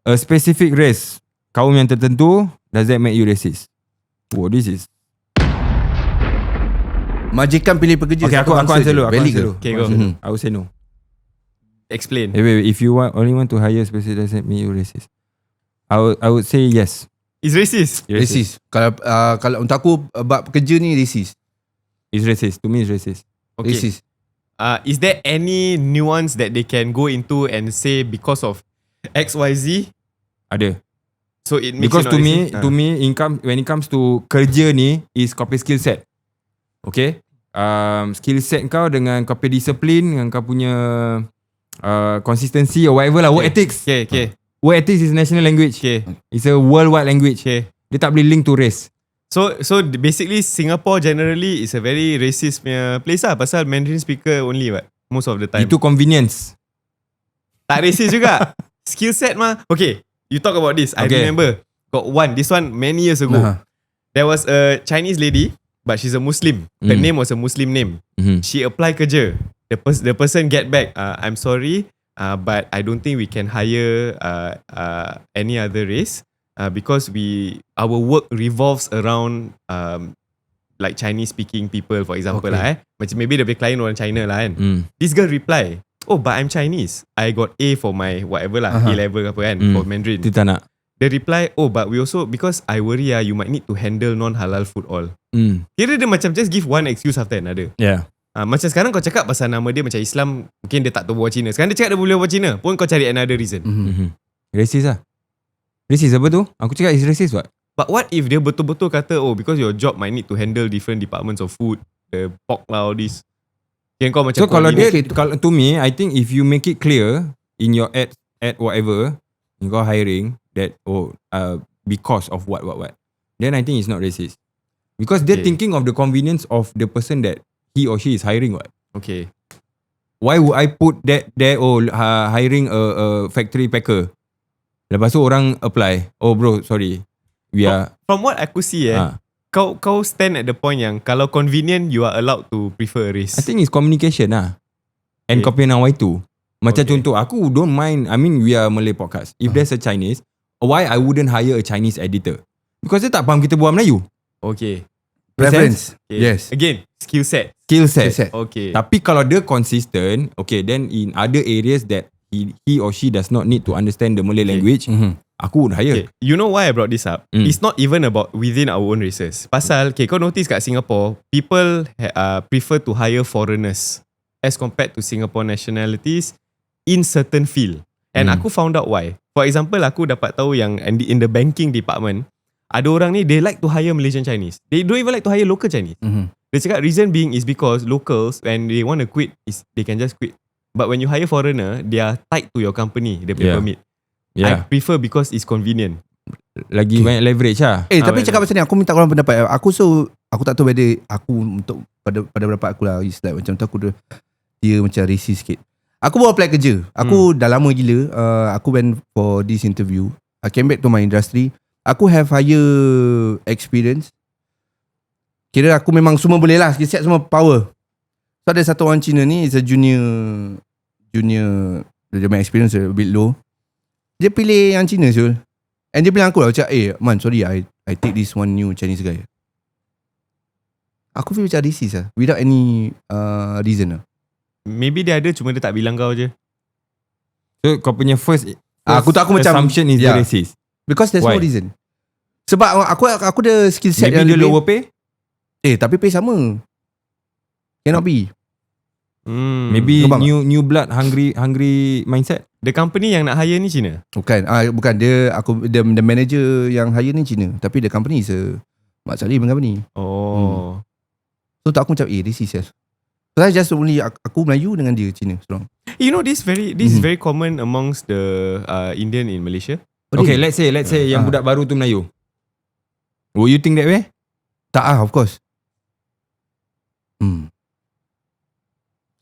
A specific race, kaum yang tertentu, does that make you racist? Oh, this is majikan pilih pekerja. Okay, aku answer dulu. Valid ke? Okay, go. I would say no. Explain. Wait. If you only want to hire specific, doesn't mean you racist. I would say yes. It's racist. Racist. Kalau untuk aku bab pekerja ni racist. It's racist. To me, it's racist. Okay. Racist. Is there any nuance that they can go into and say because of XYZ? Ada. So it makes Because it not to me, when it comes to kerja ni, is kau punya skill set. Okay? Skill set kau dengan kau punya disiplin, dengan kau punya consistency or whatever lah. Work ethics. Okay. Work ethics is national language. Okay. It's a worldwide language. Okay. Dia tak boleh link to race. So basically Singapore generally is a very racist punya place lah. Pasal Mandarin speaker only what? Most of the time. Itu convenience. Tak racist juga. Skill set mah. Okay. You talk about this. I remember. This one many years ago. There was a Chinese lady, but she's a Muslim. Her name was a Muslim name. She applied kerja. The person get back. I'm sorry, but I don't think we can hire any other race. Because our work revolves around like Chinese speaking people, for example lah. Macam maybe the client orang China lah kan. This girl reply, oh but I'm Chinese, I got A for my whatever lah, A level apa kan, for Mandarin. Dia tak nak. They reply, oh but we also, because I worry you might need to handle non-halal food all. Kira dia macam just give one excuse after another. Yeah. Macam sekarang kau cakap pasal nama dia macam Islam, mungkin dia tak tahu bawa Cina. Sekarang dia cakap dia boleh bawa Cina, pun kau cari another reason. Racist lah. Racist apa tu? Aku cakap is racist what? But what if dia betul-betul kata, oh because your job might need to handle different departments of food, the pork lah, all this. Kau macam so kalau to me, I think if you make it clear in your ad whatever, kau hiring that because of what, then I think it's not racist. Because they're thinking of the convenience of the person that he or she is hiring what. Okay. Why would I put that there? Hiring a factory packer. Lepas tu orang apply. Oh bro, sorry. From what aku see kau stand at the point yang kalau convenient you are allowed to prefer a race. I think it's communication lah. And kau punya nawai tu. Macam contoh, aku don't mind. I mean, we are Malay podcast. If there's a Chinese, why I wouldn't hire a Chinese editor? Because dia tak faham kita buat Melayu. Okay. Preference. Okay. Yes. Again, skill set. Okay. Tapi kalau dia consistent, okay, then in other areas that he or she does not need to understand the Malay language, aku would hire. Okay. You know why I brought this up? It's not even about within our own races. Pasal, kau notice kat Singapore, people prefer to hire foreigners as compared to Singapore nationalities in certain field. And aku found out why. For example, aku dapat tahu yang in the banking department, ada orang ni, they like to hire Malaysian Chinese. They don't even like to hire local Chinese. Dia cakap reason being is because locals, when they want to quit, they can just quit. But when you hire foreigner, they are tied to your company, dia punya permit. I prefer because it's convenient. Lagi banyak leverage lah. Tapi cakap pasal ni, aku minta korang pendapat. Aku tak tahu whether aku untuk pada pendapat aku lah, is like macam tu dia macam racist sikit. Aku baru apply kerja. Aku dah lama gila. Aku went for this interview. I came back to my industry. Aku have higher experience. Kira aku memang semua boleh lah. Skill set semua power. So ada satu orang Cina ni, is a junior, dia punya experience a bit low. Dia pilih yang Cina Syul. And dia bilang aku lah macam, man sorry, I take this one new Chinese guy. Aku feel macam racist lah, without any reason lah. Maybe dia ada, cuma dia tak bilang kau je. So kau punya first aku macam assumption is racist. Because there's no reason. Sebab aku ada skill set maybe yang dia lower pay. Tapi pay sama. Cannot be. Maybe new blood, hungry mindset. The company yang nak hire ni Cina? Bukan. Bukan. The manager yang hire ni Cina. Tapi the company is a Mak Salim company. So tak aku macam this is So I just only aku Melayu dengan dia Cina strong. You know this is very common amongst the Indian in Malaysia. Okay, let's say yang budak baru tu Melayu. Will you think that way? Tak of course.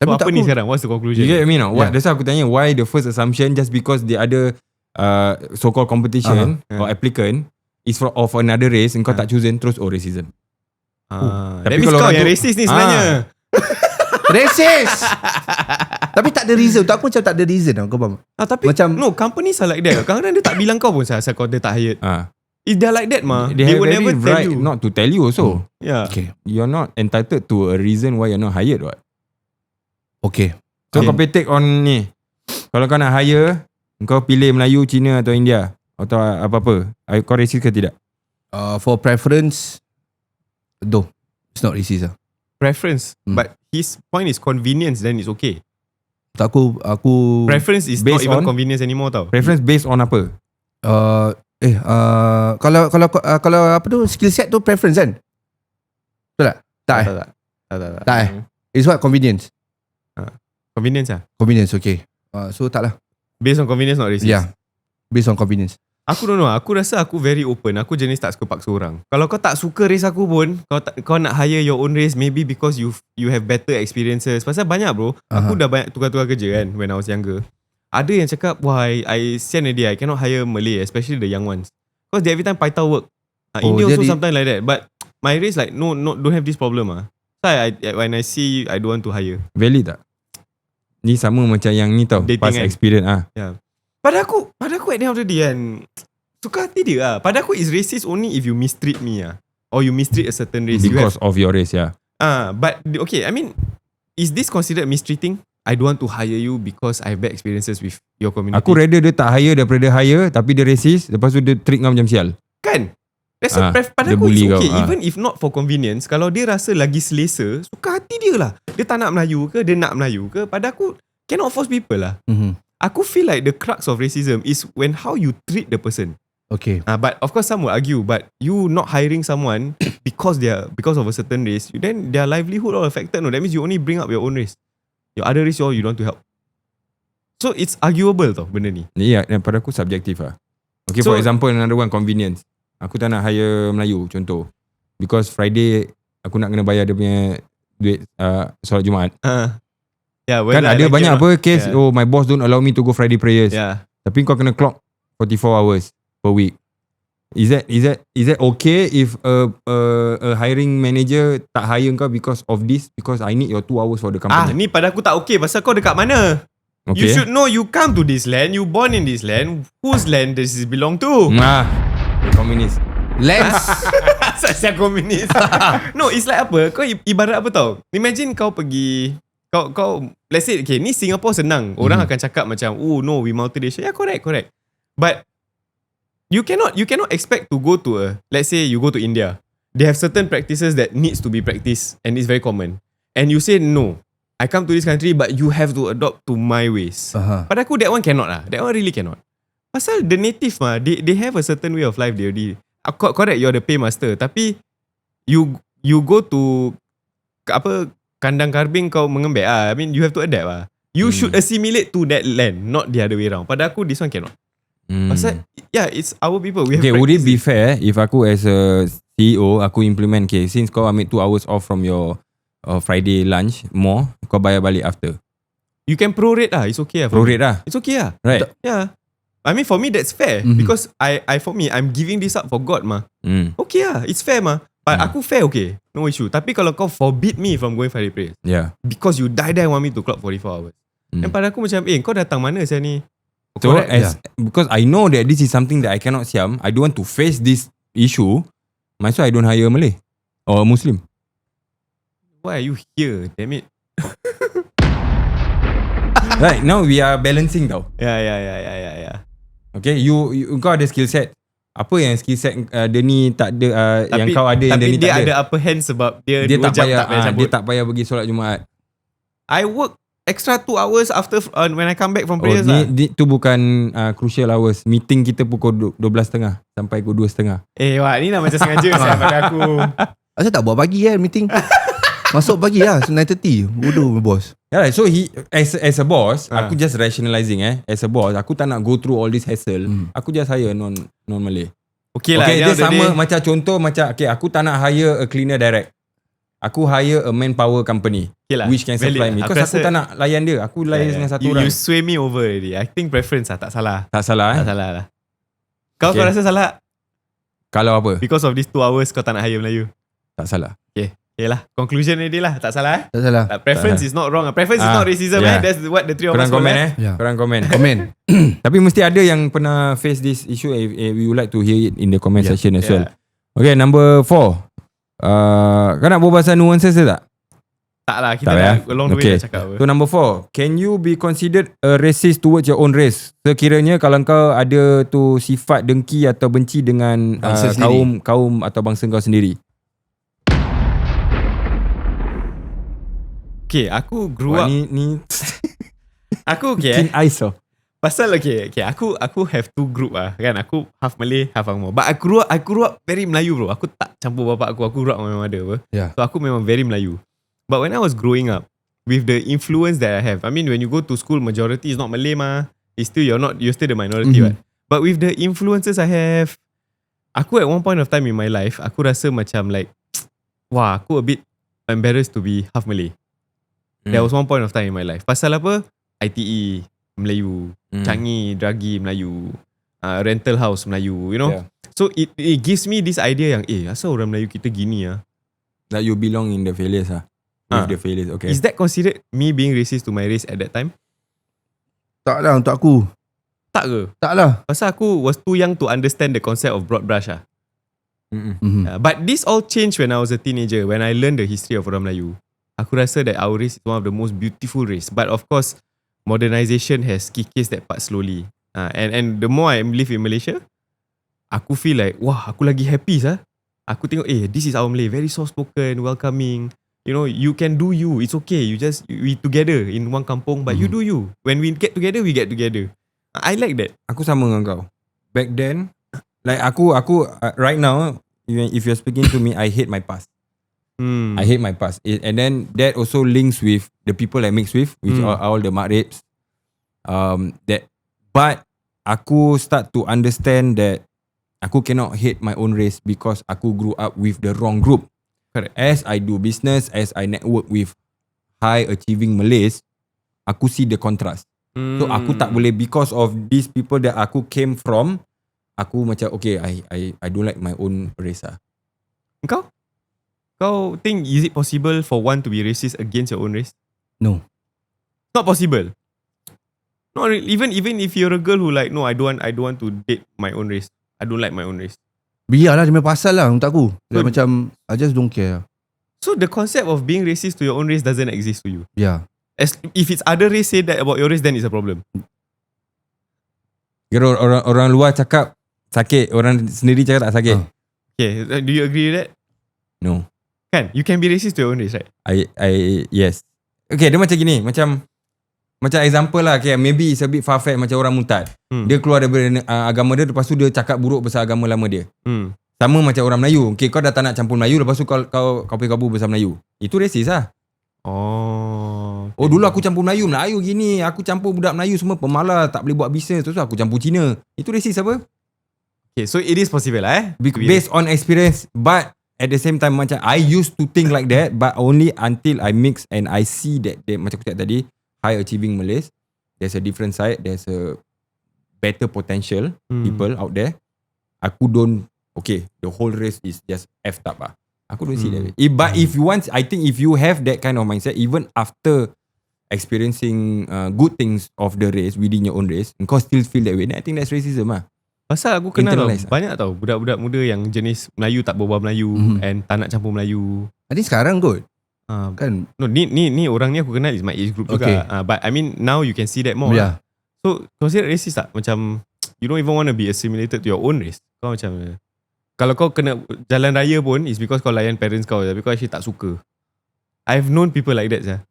So apa ni sekarang? What's the conclusion? You get me now? That's why aku tanya, why the first assumption just because the other so-called competition or applicant is of another race and kau tak chosen terus racism. Tapi kalau kau yang racist ni sebenarnya. Racist. Tapi tak ada reason. Untuk aku macam tak ada reason. Kau faham? Tapi macam companies are like that. Kadang-kadang dia tak bilang kau pun asal kau dia tak hired. They're like that mah. They will have never every tell right you. not to tell you also. Yeah. Okay. You're not entitled to a reason why you're not hired what. Okay. So kau take on ni. Kalau kau nak hire, kau pilih Melayu, Cina atau India atau apa-apa. Kau racist ke tidak? For preference, no, it's not racist lah. Preference. But his point is convenience, then it's okay. Aku Preference is not based even on- convenience anymore tau. Preference based on apa? Kalau apa tu skill set tu preference kan? Betul tak? Tak. Tak. It's what convenience. Convenience lah. Convenience, okay. So tak lah. Based on convenience, not racist. Yeah. Based on convenience. Aku don't know. Aku rasa aku very open. Aku jenis tak suka paksa orang. Kalau kau tak suka race aku pun, kau nak hire your own race, maybe because you have better experiences. Pasal banyak bro. Aku dah banyak tukar-tukar kerja kan when I was younger. Ada yang cakap, wah, I sian already. I cannot hire Malay, especially the young ones. Because they every time paitao work. India also sometimes like that. But my race like, no, don't have this problem ah. So when I see, I don't want to hire. Valid tak? Ni sama macam yang ni tau. Dating Past kan? experience Yeah. Pada aku at the end of the day kan, suka hati dia lah. Pada aku is racist only if you mistreat me lah. Or you mistreat a certain race. Because of your race, yeah. But okay, I mean, is this considered mistreating? I don't want to hire you because I have bad experiences with your community. Aku rather dia tak hire daripada hire tapi dia racist, lepas tu dia treat kau macam sial. Kan? That's a pada dia aku bully it's okay. kau. Even if not for convenience, kalau dia rasa lagi selesa, suka hati dia lah. Dia tak nak Melayu ke, dia nak Melayu ke, pada aku cannot force people lah. Aku feel like the crux of racism is when how you treat the person. Okay. But of course some will argue, but you not hiring someone because of a certain race, then their livelihood all affected. No, that means you only bring up your own race. Your other race you don't want to help. So it's arguable tau benda ni. Ya, dan pada aku subjektif lah. Okay, So- for example, another one, convenience. Aku tak nak hire Melayu, contoh. Because Friday, aku nak kena bayar dia punya duit solat Jumaat. Yeah, Kan ada banyak apa case, Yeah. oh my boss don't allow me to go Friday prayers. Yeah. Tapi kau kena clock 44 hours per week. Is that okay if a hiring manager tak hire kau because of this? Because I need your 2 hours for the company. Ni pada aku tak okay pasal kau dekat mana? Okay. You should know you come to this land, you born in this land, whose land does this belong to? Komunis. Lens. Saya komunis. No, it's like apa? Kau ibarat apa tau? Imagine kau pergi kau let's say okay, ni Singapore senang. Orang akan cakap macam, "Oh no, we multiracial." Yeah, correct. But you cannot expect to go to let's say you go to India. They have certain practices that needs to be practiced and it's very common. And you say, "No, I come to this country but you have to adopt to my ways." Pada aku that one cannot lah. That one really cannot. Pasal the native mah, they have a certain way of life they already. Correct, you're the paymaster. Tapi you go to kandang karbing kau mengembek I mean you have to adapt lah. You should assimilate to that land, not the other way around. Pada aku this one cannot. Pasal it's our people. We have Okay, would it be practiced fair if aku as a CEO, aku implement, okay, since kau ambil 2 hours off from your Friday lunch more, kau bayar balik after. You can prorate lah. It's okay lah. Prorate lah. It's okay lah. Right. Yeah. I mean for me that's fair because I for me I'm giving this up for God mah. Okay lah. It's fair mah. But aku fair okay. No issue. Tapi kalau kau forbid me from going Friday prayers Yeah. because you die want me to clock 44 hours. Dan pada aku macam kau datang mana saya ni? So Correct. because I know that this is something that I cannot siam, I don't want to face this issue, might as well I don't hire a Malay or a Muslim. Why are you here? Damn it. Right, now we are balancing tau. Yeah. Okay, you kau ada skill set. Apa yang skill set dia ni tak ada yang kau ada yang dia ni tak ada. Tapi dia ada upper hand sebab dia 2 tak jam payah tak payah cabut. dia tak payah pergi solat Jumaat. I work extra 2 hours after when I come back from Oh, prayers lah. tu bukan crucial hours. Meeting kita pukul 12.30 sampai pukul 2.30. Wah, ni dah macam sengaja saya pada aku. Asal tak buat pagi kan meeting? Masuk pagi lah 9:30. Bodoh bos. Yeah, so he as a boss, aku just rationalizing as a boss, aku tak nak go through all this hassle. Aku just hire non Malay. Okay lah. Okay, dia sama macam contoh macam okay, aku tak nak hire a cleaner direct. Aku hire a manpower company which can supply me. Because aku tak nak layan dia. Aku layan dengan satu orang. You sway me over already. I think preference lah. Tak salah. Tak salah Tak salah lah. Kau rasa salah? Kalau apa? Because of these 2 hours kau tak nak hire Melayu? Tak salah. Okay Okay lah, conclusion ni dia lah. Tak salah Tak salah. Preference is not wrong. Preference is not racism. That's what the three of us Korang komen Ya. Korang komen. Komen. Tapi mesti ada yang pernah face this issue. We would like to hear it in the comment section as well. Okay, number 4. Kau nak berbual pasal nuances ke tak? Tak lah, kita Tak dah ya? along the way Okay. dah cakap apa. So number 4, can you be considered a racist towards your own race? Sekiranya kalau kau ada tu sifat dengki atau benci dengan Bangsa sendiri. kaum atau bangsa kau sendiri. Okay, aku grew up. Ni Aku keen eyes oh. Pasal okay, aku have two group lah kan. Aku half Malay, half Angmoh. But I grew up very Melayu bro. Aku tak campur bapak aku grew up memang ada apa. Yeah. So aku memang very Melayu. But when I was growing up, with the influence that I have, I mean when you go to school, majority is not Malay mah. You're still the minority right? But with the influences I have, aku at one point of time in my life, aku rasa macam like, wah, aku a bit embarrassed to be half Malay. There was one point of time in my life. Pasal apa? ITE Melayu, Changi Dragi Melayu, rental house Melayu, you know. Yeah. So it gives me this idea yang asal orang Melayu kita gini ah. Like you belong in the failures ah. With the failures, okay. Is that considered me being racist to my race at that time? Tak lah untuk aku. Tak ke? Tak lah. Pasal aku was too young to understand the concept of broad brush ah. But this all changed when I was a teenager, when I learned the history of orang Melayu. Aku rasa that our race is one of the most beautiful race. But of course, modernization has kikis that part slowly. And the more I live in Malaysia, aku feel like, wah, aku lagi happy sah. Aku tengok, this is our Malay, very soft spoken, welcoming. You know, you can do you. It's okay. We together in one kampung, but you do you. When we get together, we get together. I like that. Aku sama dengan kau. Back then, like aku right now, if you're speaking to me, I hate my past. I hate my past. And then that also links with the people I mix with all the mak rapes. But aku start to understand that aku cannot hate my own race because aku grew up with the wrong group. Correct. As I do business, as I network with high achieving Malays, aku see the contrast. So aku tak boleh, because of these people that aku came from, aku macam okay, I don't like my own race ah. Kau think is it possible for one to be racist against your own race? No. Not possible. Not really. Even if you're a girl who like, no, I don't want to date my own race. I don't like my own race. Biarlah dia punya pasal lah untuk aku. Dia So- macam I just don't care. So the concept of being racist to your own race doesn't exist to you. Yeah. If it's other race say that about your race, then it's a problem. Kira orang luar cakap sakit, orang sendiri cakap tak sakit. Okay, do you agree with that? No. Kan? You can be racist to your own race, right? I yes. Okay, dia macam gini, macam example lah, okay, maybe it's a bit far-fetched macam orang murtad. Dia keluar daripada agama dia, lepas tu dia cakap buruk pasal agama lama dia. Sama macam orang Melayu. Okay, kau dah tak nak campur Melayu, lepas tu kau kabur pasal Melayu. Itu racist lah. Oh, dulu aku campur Melayu gini, aku campur budak Melayu semua pemalas, tak boleh buat bisnes, terus aku campur Cina. Itu racist apa? Okay, so it is possible Based on experience, but at the same time macam I used to think like that, but only until I mix and I see that macam aku cakap tadi, high achieving Malays, there's a different side, there's a better potential people out there. Aku don't, okay, the whole race is just effed up lah. Aku don't see that way. But if you want, I think if you have that kind of mindset, even after experiencing good things of the race within your own race, kau still feel that way, then I think that's racism lah. Pasal aku kenal Internalize. banyak tau budak-budak muda yang jenis Melayu tak berbual Melayu and tak nak campur Melayu. I think sekarang kot. Kan? No, ni orang ni aku kenal is my age group juga. But I mean now you can see that more. Yeah. So consider racist tak? Macam you don't even want to be assimilated to your own race. Kau macam kalau kau kena jalan raya pun is because kau layan parents kau, tapi kau actually tak suka. I've known people like that.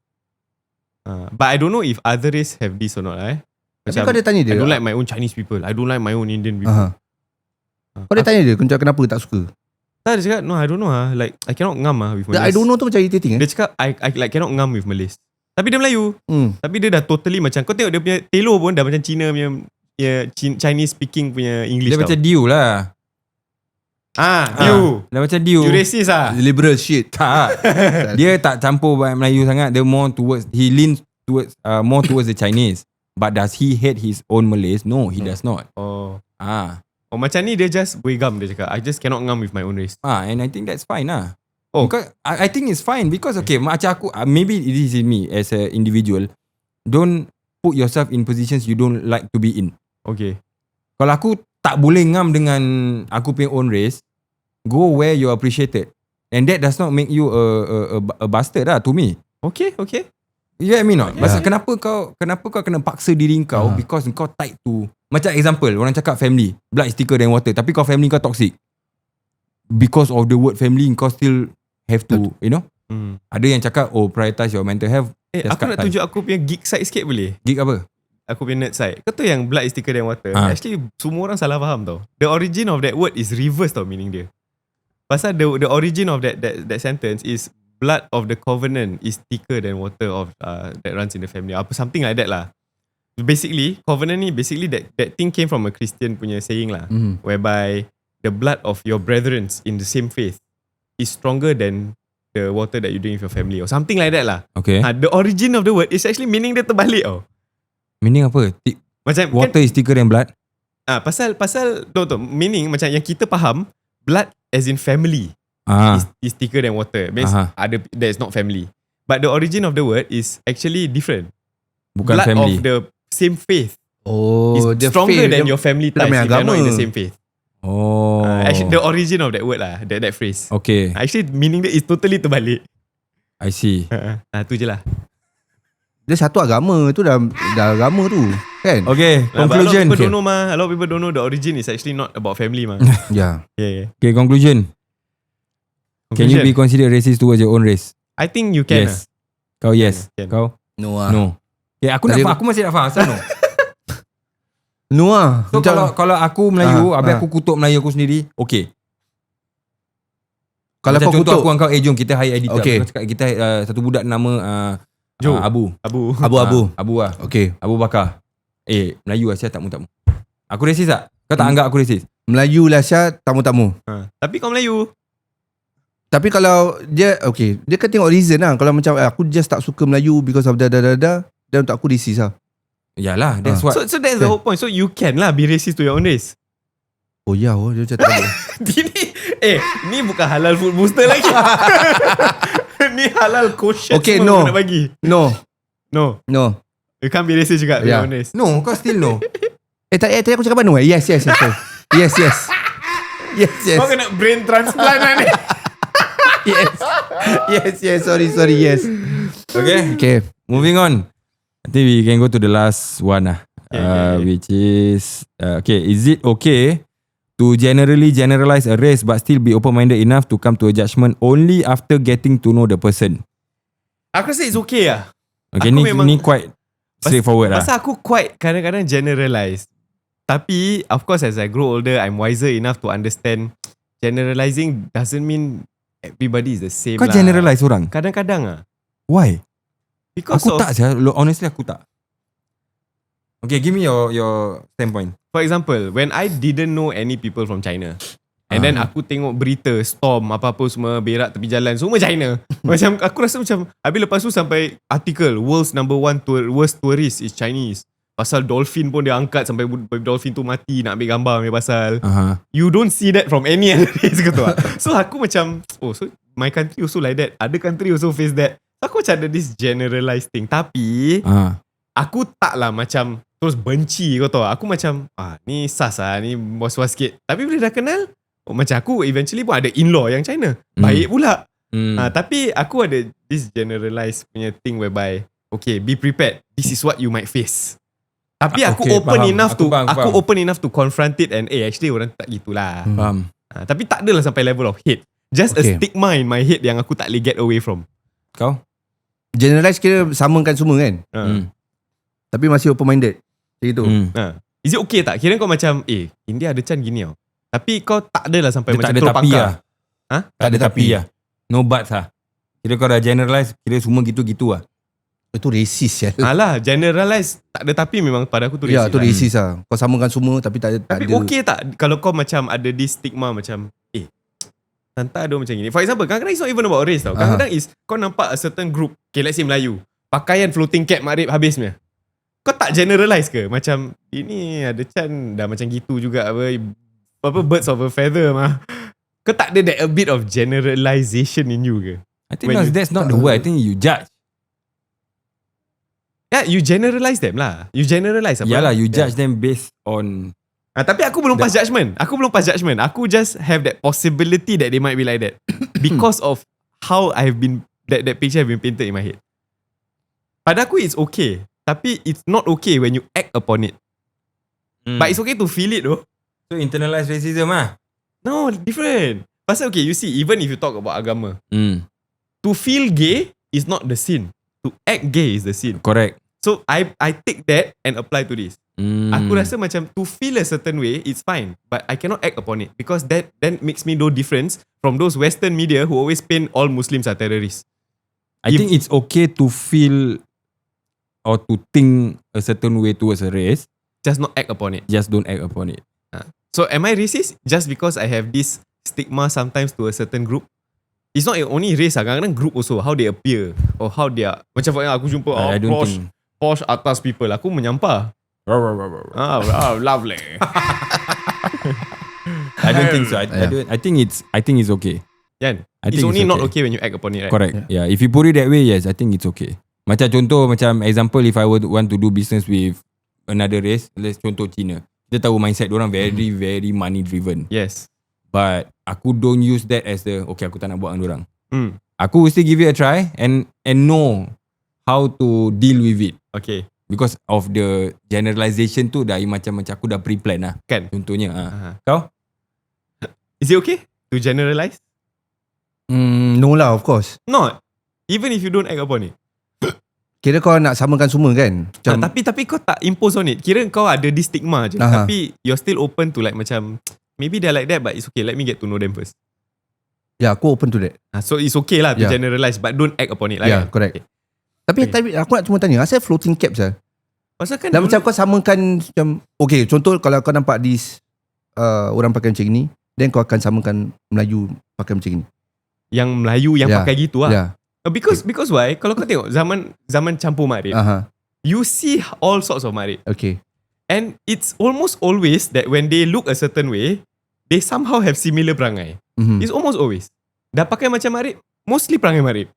But I don't know if other race have this or not. Tapi kau ada tanya dia? I don't like my own Chinese people. I don't like my own Indian people. Kau ada tanya dia kenapa tak suka? Tak, dia cakap, no, I don't know Like, I cannot ngam with Malays. I don't know tu macam irritating Dia cakap, I like cannot ngam with Malays. Tapi dia Melayu. Tapi dia dah totally macam, kau tengok dia punya telo pun dah macam Cina punya Chinese speaking punya English. Dia macam Diu lah. Diu. Dah macam Diu. You racist lah. Liberal shit. Tak. Dia tak campur Melayu sangat. Dia more towards, he leans towards more towards the Chinese. But does he hate his own Malays? No, he does not. Macam ni dia just buigam, dia cakap, I just cannot ngam with my own race. And I think that's fine lah. Because I think it's fine because okay, macam aku maybe this is me as an individual. Don't put yourself in positions you don't like to be in. Okay. Kalau aku tak boleh ngam dengan aku punya own race, go where you are appreciated. And that does not make you a bastard lah to me. Okay. You get me not? Pasal kenapa kau kena paksa diri kau because kau tied to, macam example, orang cakap family, blood is thicker than water, tapi kau family kau toxic. Because of the word family, kau still have to, you know? Ada yang cakap, prioritize your mental health. Aku nak tunjuk aku punya geek side sikit boleh? Geek apa? Aku punya nerd side. Kau tahu yang blood is thicker than water? Actually, semua orang salah faham tau. The origin of that word is reverse tau meaning dia. Pasal the origin of that sentence is blood of the covenant is thicker than water of that runs in the family. Apa something like that lah. Basically, covenant ni basically that thing came from a Christian punya saying lah, whereby the blood of your brethren in the same faith is stronger than the water that you drink with your family or something like that lah. Okay. The origin of the word is actually meaning dia terbalik tau. Meaning apa? Macam water is thicker than blood? Pasal meaning macam yang kita faham, blood as in family is thicker than water. Means there is not family. But the origin of the word is actually different. Bukan blood family. Of the same faith is stronger than your family ties if you're not in the same faith. Actually the origin of that word lah, that phrase. Okay. Actually meaning dia is totally terbalik. I see. Tu je lah. Dia satu agama tu dah agama tu kan. Okay, conclusion. A lot of people don't know the origin is actually not about family mah. Yeah. Okay, conclusion. Can you be considered racist towards your own race? I think you can. Yes. Kau yes. Can. Kau No. Okay, aku masih nak faham asal no. No ah. So kalau aku Melayu, habis aku kutuk Melayu aku sendiri, okay. Kalau macam kau contoh kutuk aku dengan kau, jom kita hire editor. Okay. Aku cakap kita satu budak nama Abu lah. Okay. Abu Bakar. Melayu lah Syah, tamu-tamu. Aku racist tak? Kau tak anggap aku racist? Melayu lah Syah, tamu-tamu. Tapi kau Melayu. Tapi kalau dia dia kan tengok reason lah. Kalau macam aku just tak suka Melayu because of dan untuk aku racist lah. Yalah, that's what. So that's the whole point. So you can lah be racist to your own race. Oh ya, dia macam tak. Ni bukan halal food booster lagi. Ni halal kosher. Okay, semua nak bagi. No. You can't be racist juga to your own race. No, kau still no. Tadi aku cakap apa no? Yes. Yes. Kau kena brain transplant lah ni. Yes. Sorry. Yes. Okay. Moving on. I think we can go to the last one lah. Which is is it okay to generalize a race but still be open-minded enough to come to a judgment only after getting to know the person? Aku rasa it's okay lah. Okay, ni quite straightforward lah. Pasal aku quite kadang-kadang generalize. Tapi of course as I grow older, I'm wiser enough to understand generalizing doesn't mean everybody is the same Kau lah. generalize orang? Kadang-kadang lah. Why? Because aku tak sih. Honestly aku tak. Okay, give me your standpoint. For example, when I didn't know any people from China, and then aku tengok berita storm apa-apa semua berak tepi jalan semua China. Macam aku rasa macam habis lepas tu sampai artikel world's number one worst tourist is Chinese. Pasal dolphin pun dia angkat sampai dolphin tu mati nak ambil gambar ambil pasal. You don't see that from any other race gitu lah. So aku macam so my country also like that. Other country also face that. Aku macam ada this generalized thing. Tapi aku taklah macam terus benci kau tahu. Aku macam ni sas lah, ni was-was sikit. Tapi bila dah kenal, macam aku eventually pun ada in-law yang China. Baik pula. Tapi aku ada this generalized punya thing whereby okay, be prepared. This is what you might face. Tapi aku open enough to confront it and actually orang tak gitulah. Faham. Tapi tak adalah sampai level of hate. Just a stigma in my head yang aku tak boleh get away from. Kau? Generalize kira samakan semua kan? Tapi masih open-minded. Macam itu. Is it okay tak? Kira kau macam India ada Chan gini tau. Tapi kau tak adalah sampai dia macam terus teruk pangkar. Tak ada tapi lah. No buts lah. Kira kau dah generalize, kira semua gitu-gitu lah. Itu racist ya. Alah, generalize tak ada tapi memang pada aku tu racist. Ya, tu racist lah. Kau samakan semua tapi tak ada. Tapi okay tak kalau kau macam ada this stigma macam Tanta ada macam gini. For example, kadang-kadang it's not even about race tau. Kadang-kadang is kau nampak a certain group, okay, let's say Melayu, pakaian floating cap magrib habisnya. Kau tak generalize ke? Macam ini ada Chan dah macam gitu juga apa birds of a feather mah. Kau tak ada that a bit of generalization in you ke? I think that's not the word. I think you judge. Yeah, you generalize them lah. You generalize apa? Yalah, you judge them based on. Tapi aku belum pass judgement. Aku just have that possibility that they might be like that because of how I've been that picture have been painted in my head. Pada aku it's okay, tapi it's not okay when you act upon it. But it's okay to feel it though. So internalized racism ah. No, different. Pasal okay, you see, even if you talk about agama, to feel gay is not the sin. To act gay is the sin. Correct. So I take that and apply to this. Aku rasa macam to feel a certain way, it's fine. But I cannot act upon it. Because that then makes me no difference from those Western media who always paint all Muslims are terrorists. I think it's okay to feel or to think a certain way towards a race. Just not act upon it. Just don't act upon it. So am I racist just because I have this stigma sometimes to a certain group? It's not only race lah. Kadang-kadang group also. How they appear. Or how they are. Macam aku jumpa I don't think. posh atas people. Aku menyampah. Lovely. I don't think so. I think it's okay. Kan? I It's think only it's not okay. okay when you act upon it, right? Correct. Yeah. If you put it that way, yes, I think it's okay. Macam contoh, macam example, if I would want to do business with another race, let's contoh Cina. Kita tahu mindset diorang very, very money driven. Yes. But aku don't use that as the, okay, aku tak nak buat dengan diorang. Aku still give it a try and know how to deal with it. Okay. Because of the generalization tu dah macam aku dah pre-plan lah. Kan? Contohnya. Kau? Is it okay to generalize? No lah, of course. Not. Even if you don't act upon it. Kira kau nak samakan semua kan? Macam, tapi kau tak impose on it. Kira kau ada this stigma je. Tapi you're still open to like macam, maybe they're like that but it's okay. Let me get to know them first. Yeah, aku open to that. So it's okay lah to generalize but don't act upon it lah. Yeah, correct. Okay. Tapi aku nak cuma tanya, asal floating caps lah? Pasal kan dan macam kau samakan macam, okay, contoh kalau kau nampak this orang pakai macam ni, then kau akan samakan Melayu pakai macam ni. Yang Melayu yang pakai gitu lah. Yeah. Because why? Kalau kau tengok zaman campur makrib, you see all sorts of makrib. Okay. And it's almost always that when they look a certain way, they somehow have similar perangai. It's almost always. Dah pakai macam makrib, mostly perangai makrib.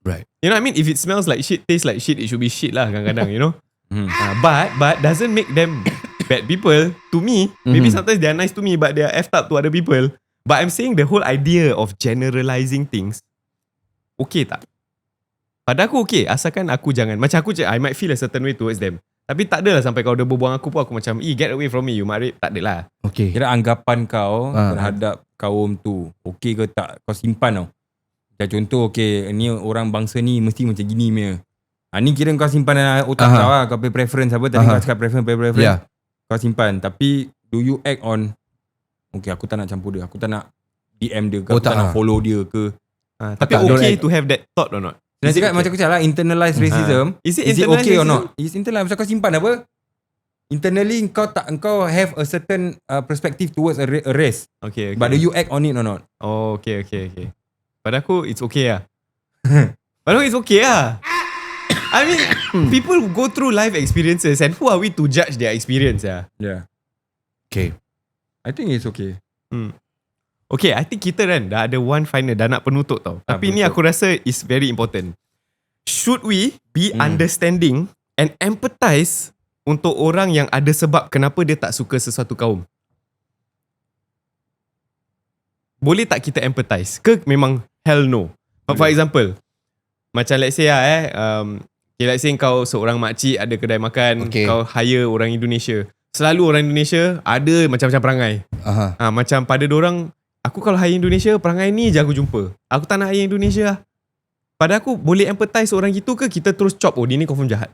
Right. You know what I mean? If it smells like shit, tastes like shit, it should be shit lah kadang-kadang, you know. But doesn't make them bad people to me. Maybe sometimes they are nice to me, but they are effed up to other people. But I'm saying the whole idea of generalizing things, okay tak? Pada aku okay, asalkan aku jangan. Macam aku I might feel a certain way towards them. Tapi tak adalah sampai kau ada berbuang aku pun aku macam, get away from me, you makrib. Tak adalah. Okay. Kira anggapan kau terhadap kaum tu, okay ke tak? Kau simpan tau. Macam contoh, okay, ni orang bangsa ni mesti macam gini punya. Ni kira kau simpan dalam otak kau lah. Kau punya preference apa. Tadi kau cakap preference. Yeah. Kau simpan. Tapi do you act on, okay, aku tak nak campur dia. Aku tak nak DM dia ke. Aku tak nak follow dia ke. Tapi okay to have that thought or not? Nak cakap macam aku cakap lah, internalized racism. Is it okay or not? Is internalized. Macam kau simpan apa? Internally kau have a certain perspective towards a race. Okay. But do you act on it or not? Oh, okay. Pada aku it's okay lah. Pada aku it's okay lah. I mean, people go through life experiences and who are we to judge their experience lah? Yeah. Okay. I think it's okay. Okay, I think kita kan dah ada one final, dah nak penutup tau. Tapi ni aku rasa is very important. Should we be understanding and empathize untuk orang yang ada sebab kenapa dia tak suka sesuatu kaum? Boleh tak kita empathize? Ke memang hell no? For example, macam let's say let's say kau seorang makcik ada kedai makan, kau hire orang Indonesia. Selalu orang Indonesia ada macam-macam perangai. Macam pada dorang, aku kalau hire Indonesia, perangai ni je aku jumpa. Aku tak nak hire Indonesia lah. Pada aku, boleh empathize orang gitu ke kita terus chop, oh dia ni confirm jahat?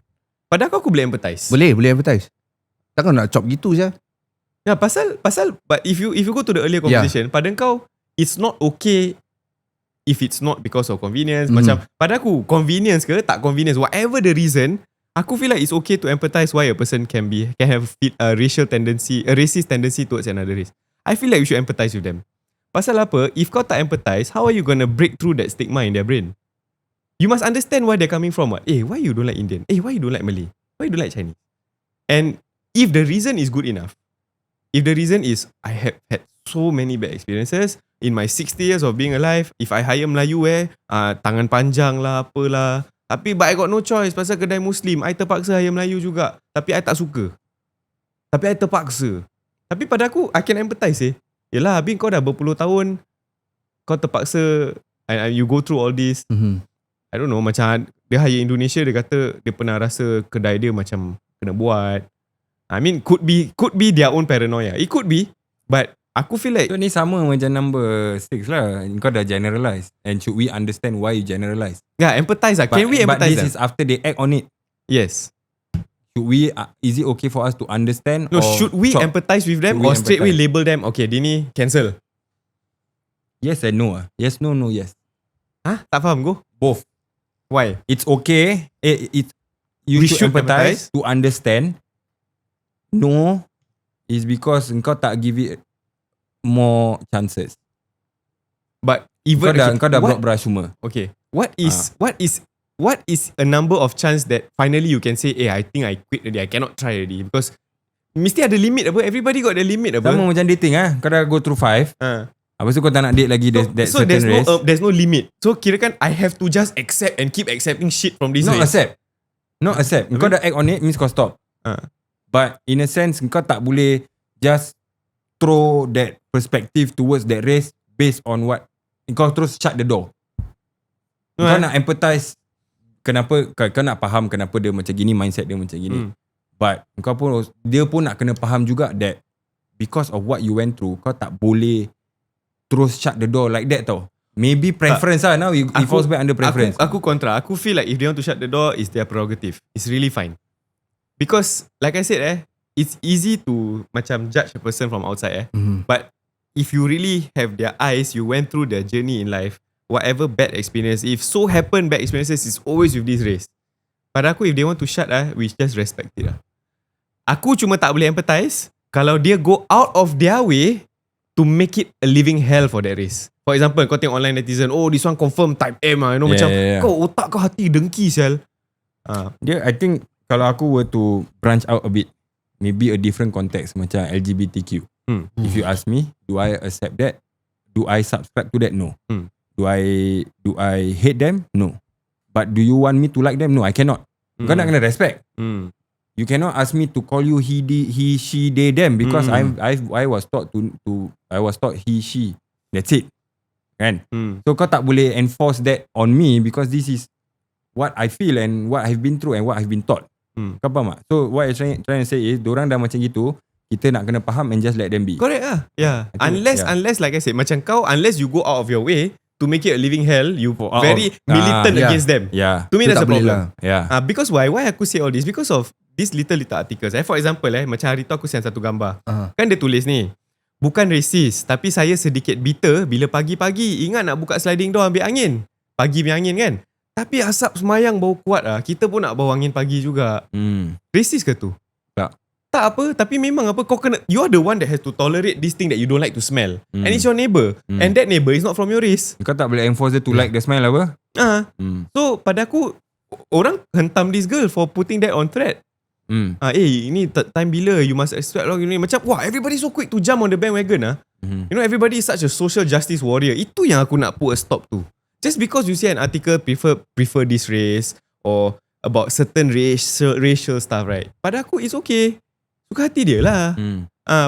Pada aku boleh empathize. Boleh empathize. Takkan nak chop gitu je. Ya, pasal but if you go to the earlier conversation, pada kau, it's not okay if it's not because of convenience. Macam, pada aku, convenience ke tak convenience, whatever the reason, aku feel like it's okay to empathize why a person can have a racist tendency towards another race. I feel like you should empathize with them. Pasal apa? If kau tak empathize, how are you gonna break through that stigma in their brain? You must understand where they're coming from. What? Why you don't like Indian? Why you don't like Malay? Why you don't like Chinese? And if the reason is good enough, if the reason is I have had so many bad experiences. In my 60 years of being alive, if I hire Melayu tangan panjang lah, apalah. Tapi but I got no choice pasal kedai Muslim. I terpaksa hire Melayu juga. Tapi I tak suka. Tapi I terpaksa. Tapi pada aku, I can empathize Yelah, habis kau dah berpuluh tahun, kau terpaksa, and you go through all this. I don't know, macam dia hire Indonesia, dia kata dia pernah rasa kedai dia macam kena buat. I mean, could be their own paranoia. It could be, but aku feel like... So ni sama macam number 6 lah. Kau dah generalize. And should we understand why you generalize? Yeah, empathize lah. Can we But empathize this is after they act on it. Yes. Should we, is it okay for us to understand? No, or should we chop? empathize with them or straight away label them, okay, dia ni cancel? Yes and no. Yes, no, yes. Tak faham go? Both. Why? It's okay. You should empathize to understand. No, is because engkau tak give it more chances. But even kau dah block-brush semua. Okay. What is a number of chance that finally you can say, I think I quit already. I cannot try already. Because mesti ada limit apa. Everybody got the limit apa. Sama macam dating Kau dah go through 5. Lepas tu kau tak nak date lagi that so certain race. There's no limit. So kirakan I have to just accept and keep accepting shit from this race. Not accept. Kau dah act on it, means kau stop. But in a sense, kau tak boleh just throw that perspective towards that race based on what kau terus shut the door. Kau nak empathize kenapa, kau nak faham kenapa dia macam gini, mindset dia macam gini. But dia pun nak kena faham juga that because of what you went through, kau tak boleh terus shut the door like that tau. Maybe preference now it falls back under preference. Aku kontra. Aku feel like if they want to shut the door, it's their prerogative. It's really fine. Because like I said it's easy to macam judge a person from outside but if you really have their eyes, you went through their journey in life, whatever bad experience, if so happen bad experiences is always with this race. Pada aku, if they want to shut we just respect it Aku cuma tak boleh empathize kalau dia go out of their way to make it a living hell for that race. For example, kau tengok online netizen, this one confirm type M macam kau otak kau hati dengki sial. I think kalau aku were to branch out a bit, maybe a different context macam LGBTQ. If you ask me, do I accept that? Do I subscribe to that? No. Do I hate them? No. But do you want me to like them? No, I cannot. Kau nak kena respect. You cannot ask me to call you he, she, they, them because I was taught I was taught he, she. That's it. Kan? So kau tak boleh enforce that on me because this is what I feel and what I've been through and what I've been taught. Kau faham tak? So what I'm trying to say is, diorang dah macam gitu, kita nak kena faham and just let them be. Correct lah. Yeah. Unless like I said, macam kau, unless you go out of your way to make it a living hell, you very militant against them. Yeah. To me that's a problem. Yeah. Because why aku say all this? Because of these little articles. For example, macam hari tu aku send satu gambar. Kan dia tulis ni, bukan racist, tapi saya sedikit bitter bila pagi-pagi ingat nak buka sliding door ambil angin. Pagi punya angin kan? Tapi asap semayang bau kuat kita pun nak bau angin pagi juga. Racist ke tu? Tak apa. Tapi memang kau kena, you are the one that has to tolerate this thing that you don't like to smell. And it's your neighbour. And that neighbour is not from your race. Kau tak boleh enforce dia to like the smell apa? So pada aku, orang hentam this girl for putting that on thread. Ini time bila you must expect macam everybody so quick to jump on the bandwagon You know, everybody is such a social justice warrior. Itu yang aku nak put a stop to. Just because you see an article prefer this race or about certain racial stuff, right? Pada aku it's okay. Suka hati dia lah.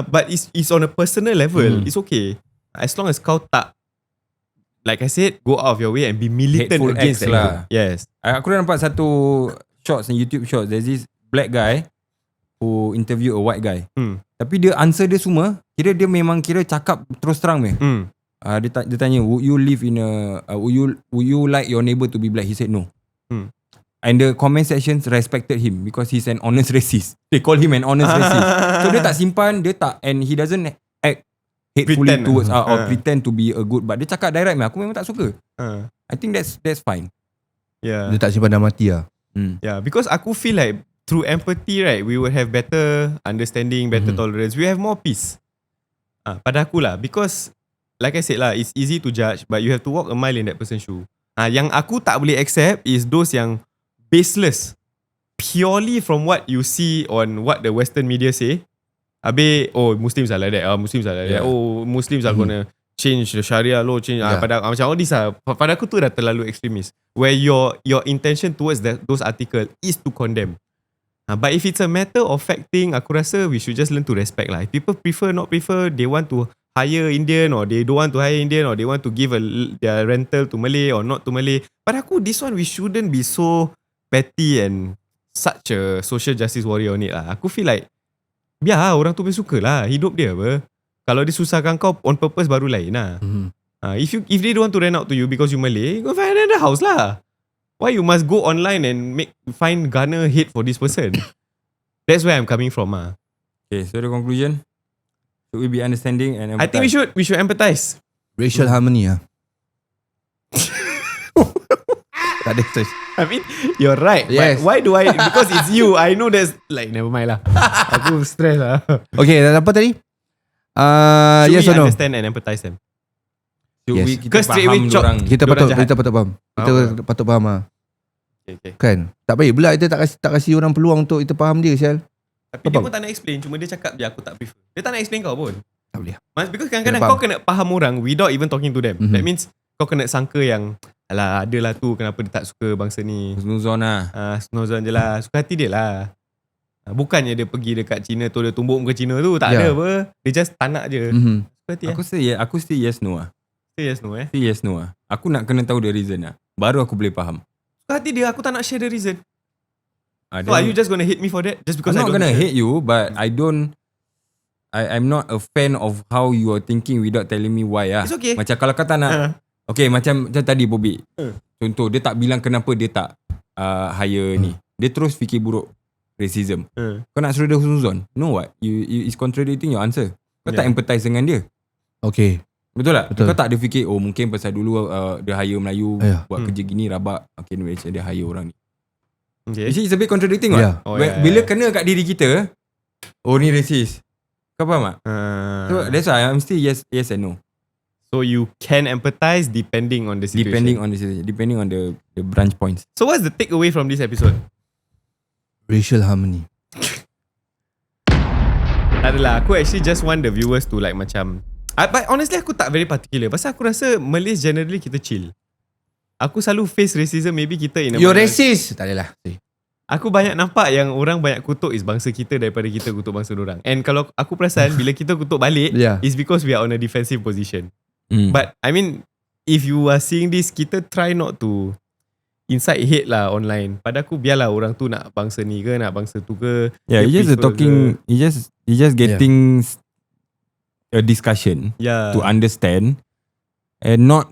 But it's on a personal level. It's okay. As long as kau tak, like I said, go out of your way and be militant hateful against lah. Yes. Aku dah nampak satu shorts in YouTube shorts. There's this black guy who interview a white guy. Tapi dia answer dia semua, dia memang cakap terus terang dia tanya, would you live in a would you like your neighbor to be black? He said no. And the comment sections respected him because he's an honest racist. They call him an honest racist. So dia tak simpan, and he doesn't act hatefully towards or pretend to be a good, but dia cakap direct, aku memang tak suka. I think that's fine. Yeah. Dia tak simpan dah mati lah. Yeah, because aku feel like through empathy, right, we will have better understanding, better tolerance. We have more peace. Pada aku lah, because like I said lah, it's easy to judge, but you have to walk a mile in that person's shoe. Yang aku tak boleh accept is those yang baseless, purely from what you see on what the Western media say. Habis Muslims are like that. Muslims are like that. Muslims are gonna change the Sharia law, change macam all this pada aku tu dah terlalu extremist. Where your intention towards those article is to condemn. But if it's a matter of fact thing, aku rasa we should just learn to respect lah. If people not prefer, they want to hire Indian or they don't want to hire Indian or they want to give their rental to Malay or not to Malay. Pada aku, this one we shouldn't be so petty and such a social justice warrior on it lah. Aku feel like biar lah, orang tu suka lah hidup dia apa. Kalau dia susahkan kau on purpose baru lain lah. If they don't want to rent out to you because you Malay, go find another house lah. Why you must go online and garner hate for this person? That's where I'm coming from lah. Okay, so the conclusion, should we be understanding and empathize? I think we should empathize. Racial harmony lah. Tak ada stress. I mean, you're right. Yes. But why do I? Because it's you. I know there's like never mind lah. Aku stress lah. Okay, dah apa tadi? Should Yes we or no? understand and empathize them? Yes. Kita straight away faham chop. dorang. Kita patut faham. Kita patut faham lah. Okay. Kan? Tak baik pula kita tak kasih orang peluang untuk kita faham dia, Syal. Tapi dia pun tak nak explain. Cuma dia cakap aku tak prefer. Dia tak nak explain kau pun. Tak boleh. Because kadang-kadang kau kena faham orang without even talking to them. That means kau kena sangka yang alah adalah tu kenapa dia tak suka bangsa ni. Snuzon lah. Snuzon je lah. Suka hati dia lah. Bukannya dia pergi dekat China tu, dia tumbuk muka China tu. Tak ada apa. Dia just tak nak je. Suka hati Aku still yes no lah. Say yes no Still yes no lah. Aku nak kena tahu the reason lah. Baru aku boleh faham. Suka hati dia, aku tak nak share the reason. So are you just gonna hate me for that? Just because I'm I not don't gonna share? hate you, but I'm not a fan of how you are thinking without telling me why lah. It's okay. Macam kalau kau tak nak okay, macam tadi Bobby. Contoh, dia tak bilang kenapa dia tak hire ni. Dia terus fikir buruk racism. Kau nak suruh dia husnuzon? No what? You is contradicting your answer. Kau tak empathize dengan dia. Okay. Betul tak? Betul. Kau tak ada fikir mungkin pasal dulu dia hire Melayu buat kerja gini rabak. Okay, Malaysia dia hire orang ni. Okay. It's a bit contradicting Yeah. right? Bila kena kat diri kita, ni racist. Kau faham tak? So that's why I'm still yes and no. So you can empathize depending on the situation. Depending on the branch points. So what's the takeaway from this episode? Racial harmony. Adalah, aku actually just want the viewers to like macam but honestly aku tak very particular. Pasal aku rasa Malays generally kita chill. Aku selalu face racism. Maybe kita You're racist. Tak adalah. Aku banyak nampak yang orang banyak kutuk is bangsa kita daripada kita kutuk bangsa dorang. And kalau aku perasan bila kita kutuk balik is because we are on a defensive position. But I mean, if you are seeing this, kita try not to incite hate lah online. Pada aku biarlah orang tu nak bangsa ni ke, nak bangsa tu ke. Yeah, it's just talking. It's just getting a discussion to understand and not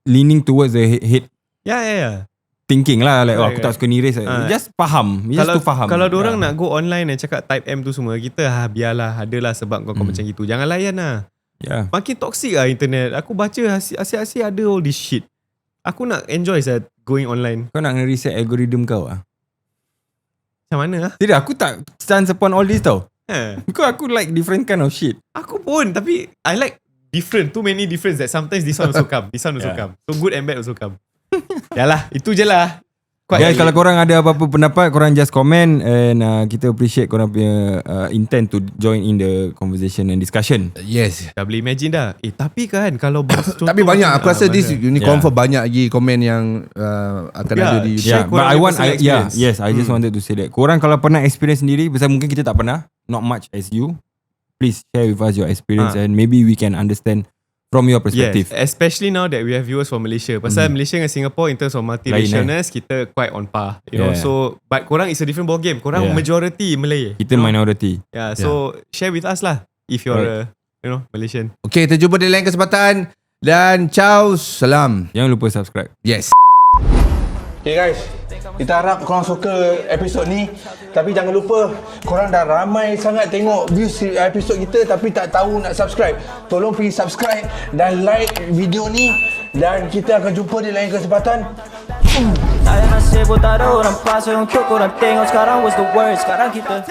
leaning towards the hate. Yeah. Thinking lah like aku tak suka ni race. Just faham. Just to faham. Kalau diorang nak go online and cakap type M tu semua, kita biarlah, adalah sebab kau macam gitu. Jangan layan lah. Makin toxic lah internet. Aku baca asyik-asyik ada all this shit. Aku nak enjoy going online. Kau nak reset algorithm kau lah. Macam mana lah? Tidak, aku tak chance upon all this tau. Because aku like different kind of shit. Aku pun, tapi I like different. Too many difference that sometimes this one also come. This one also come. So good and bad also come. Yalah, itu je lah. Guys, kalau korang ada apa-apa pendapat, korang just comment and kita appreciate korang punya intent to join in the conversation and discussion. Yes. Dah boleh imagine dah. Tapi kan kalau tapi banyak aku rasa this ni confirm banyak lagi komen yang akan ada di YouTube. But I just wanted to say that korang kalau pernah experience sendiri, pasal mungkin kita tak pernah, not much as you, please share with us your experience and maybe we can understand from your perspective. Yes, especially now that we have viewers from Malaysia. Pasal Malaysia dengan Singapore in terms of multiracialness, kita quite on par. You know, so but korang is a different ball game. Korang majority Malay. Kita minority. So share with us lah if you're Malaysian. Okay, kita jumpa di lain kesempatan dan ciao, salam. Jangan lupa subscribe. Yes. Okay guys, kita harap korang suka episod ni. Tapi jangan lupa, korang dah ramai sangat tengok views episod kita tapi tak tahu nak subscribe. Tolong pergi subscribe dan like video ni. Dan kita akan jumpa di lain kesempatan. Saya nasib tak ada orang pas untuk korang tengok sekarang was the word. Sekarang kita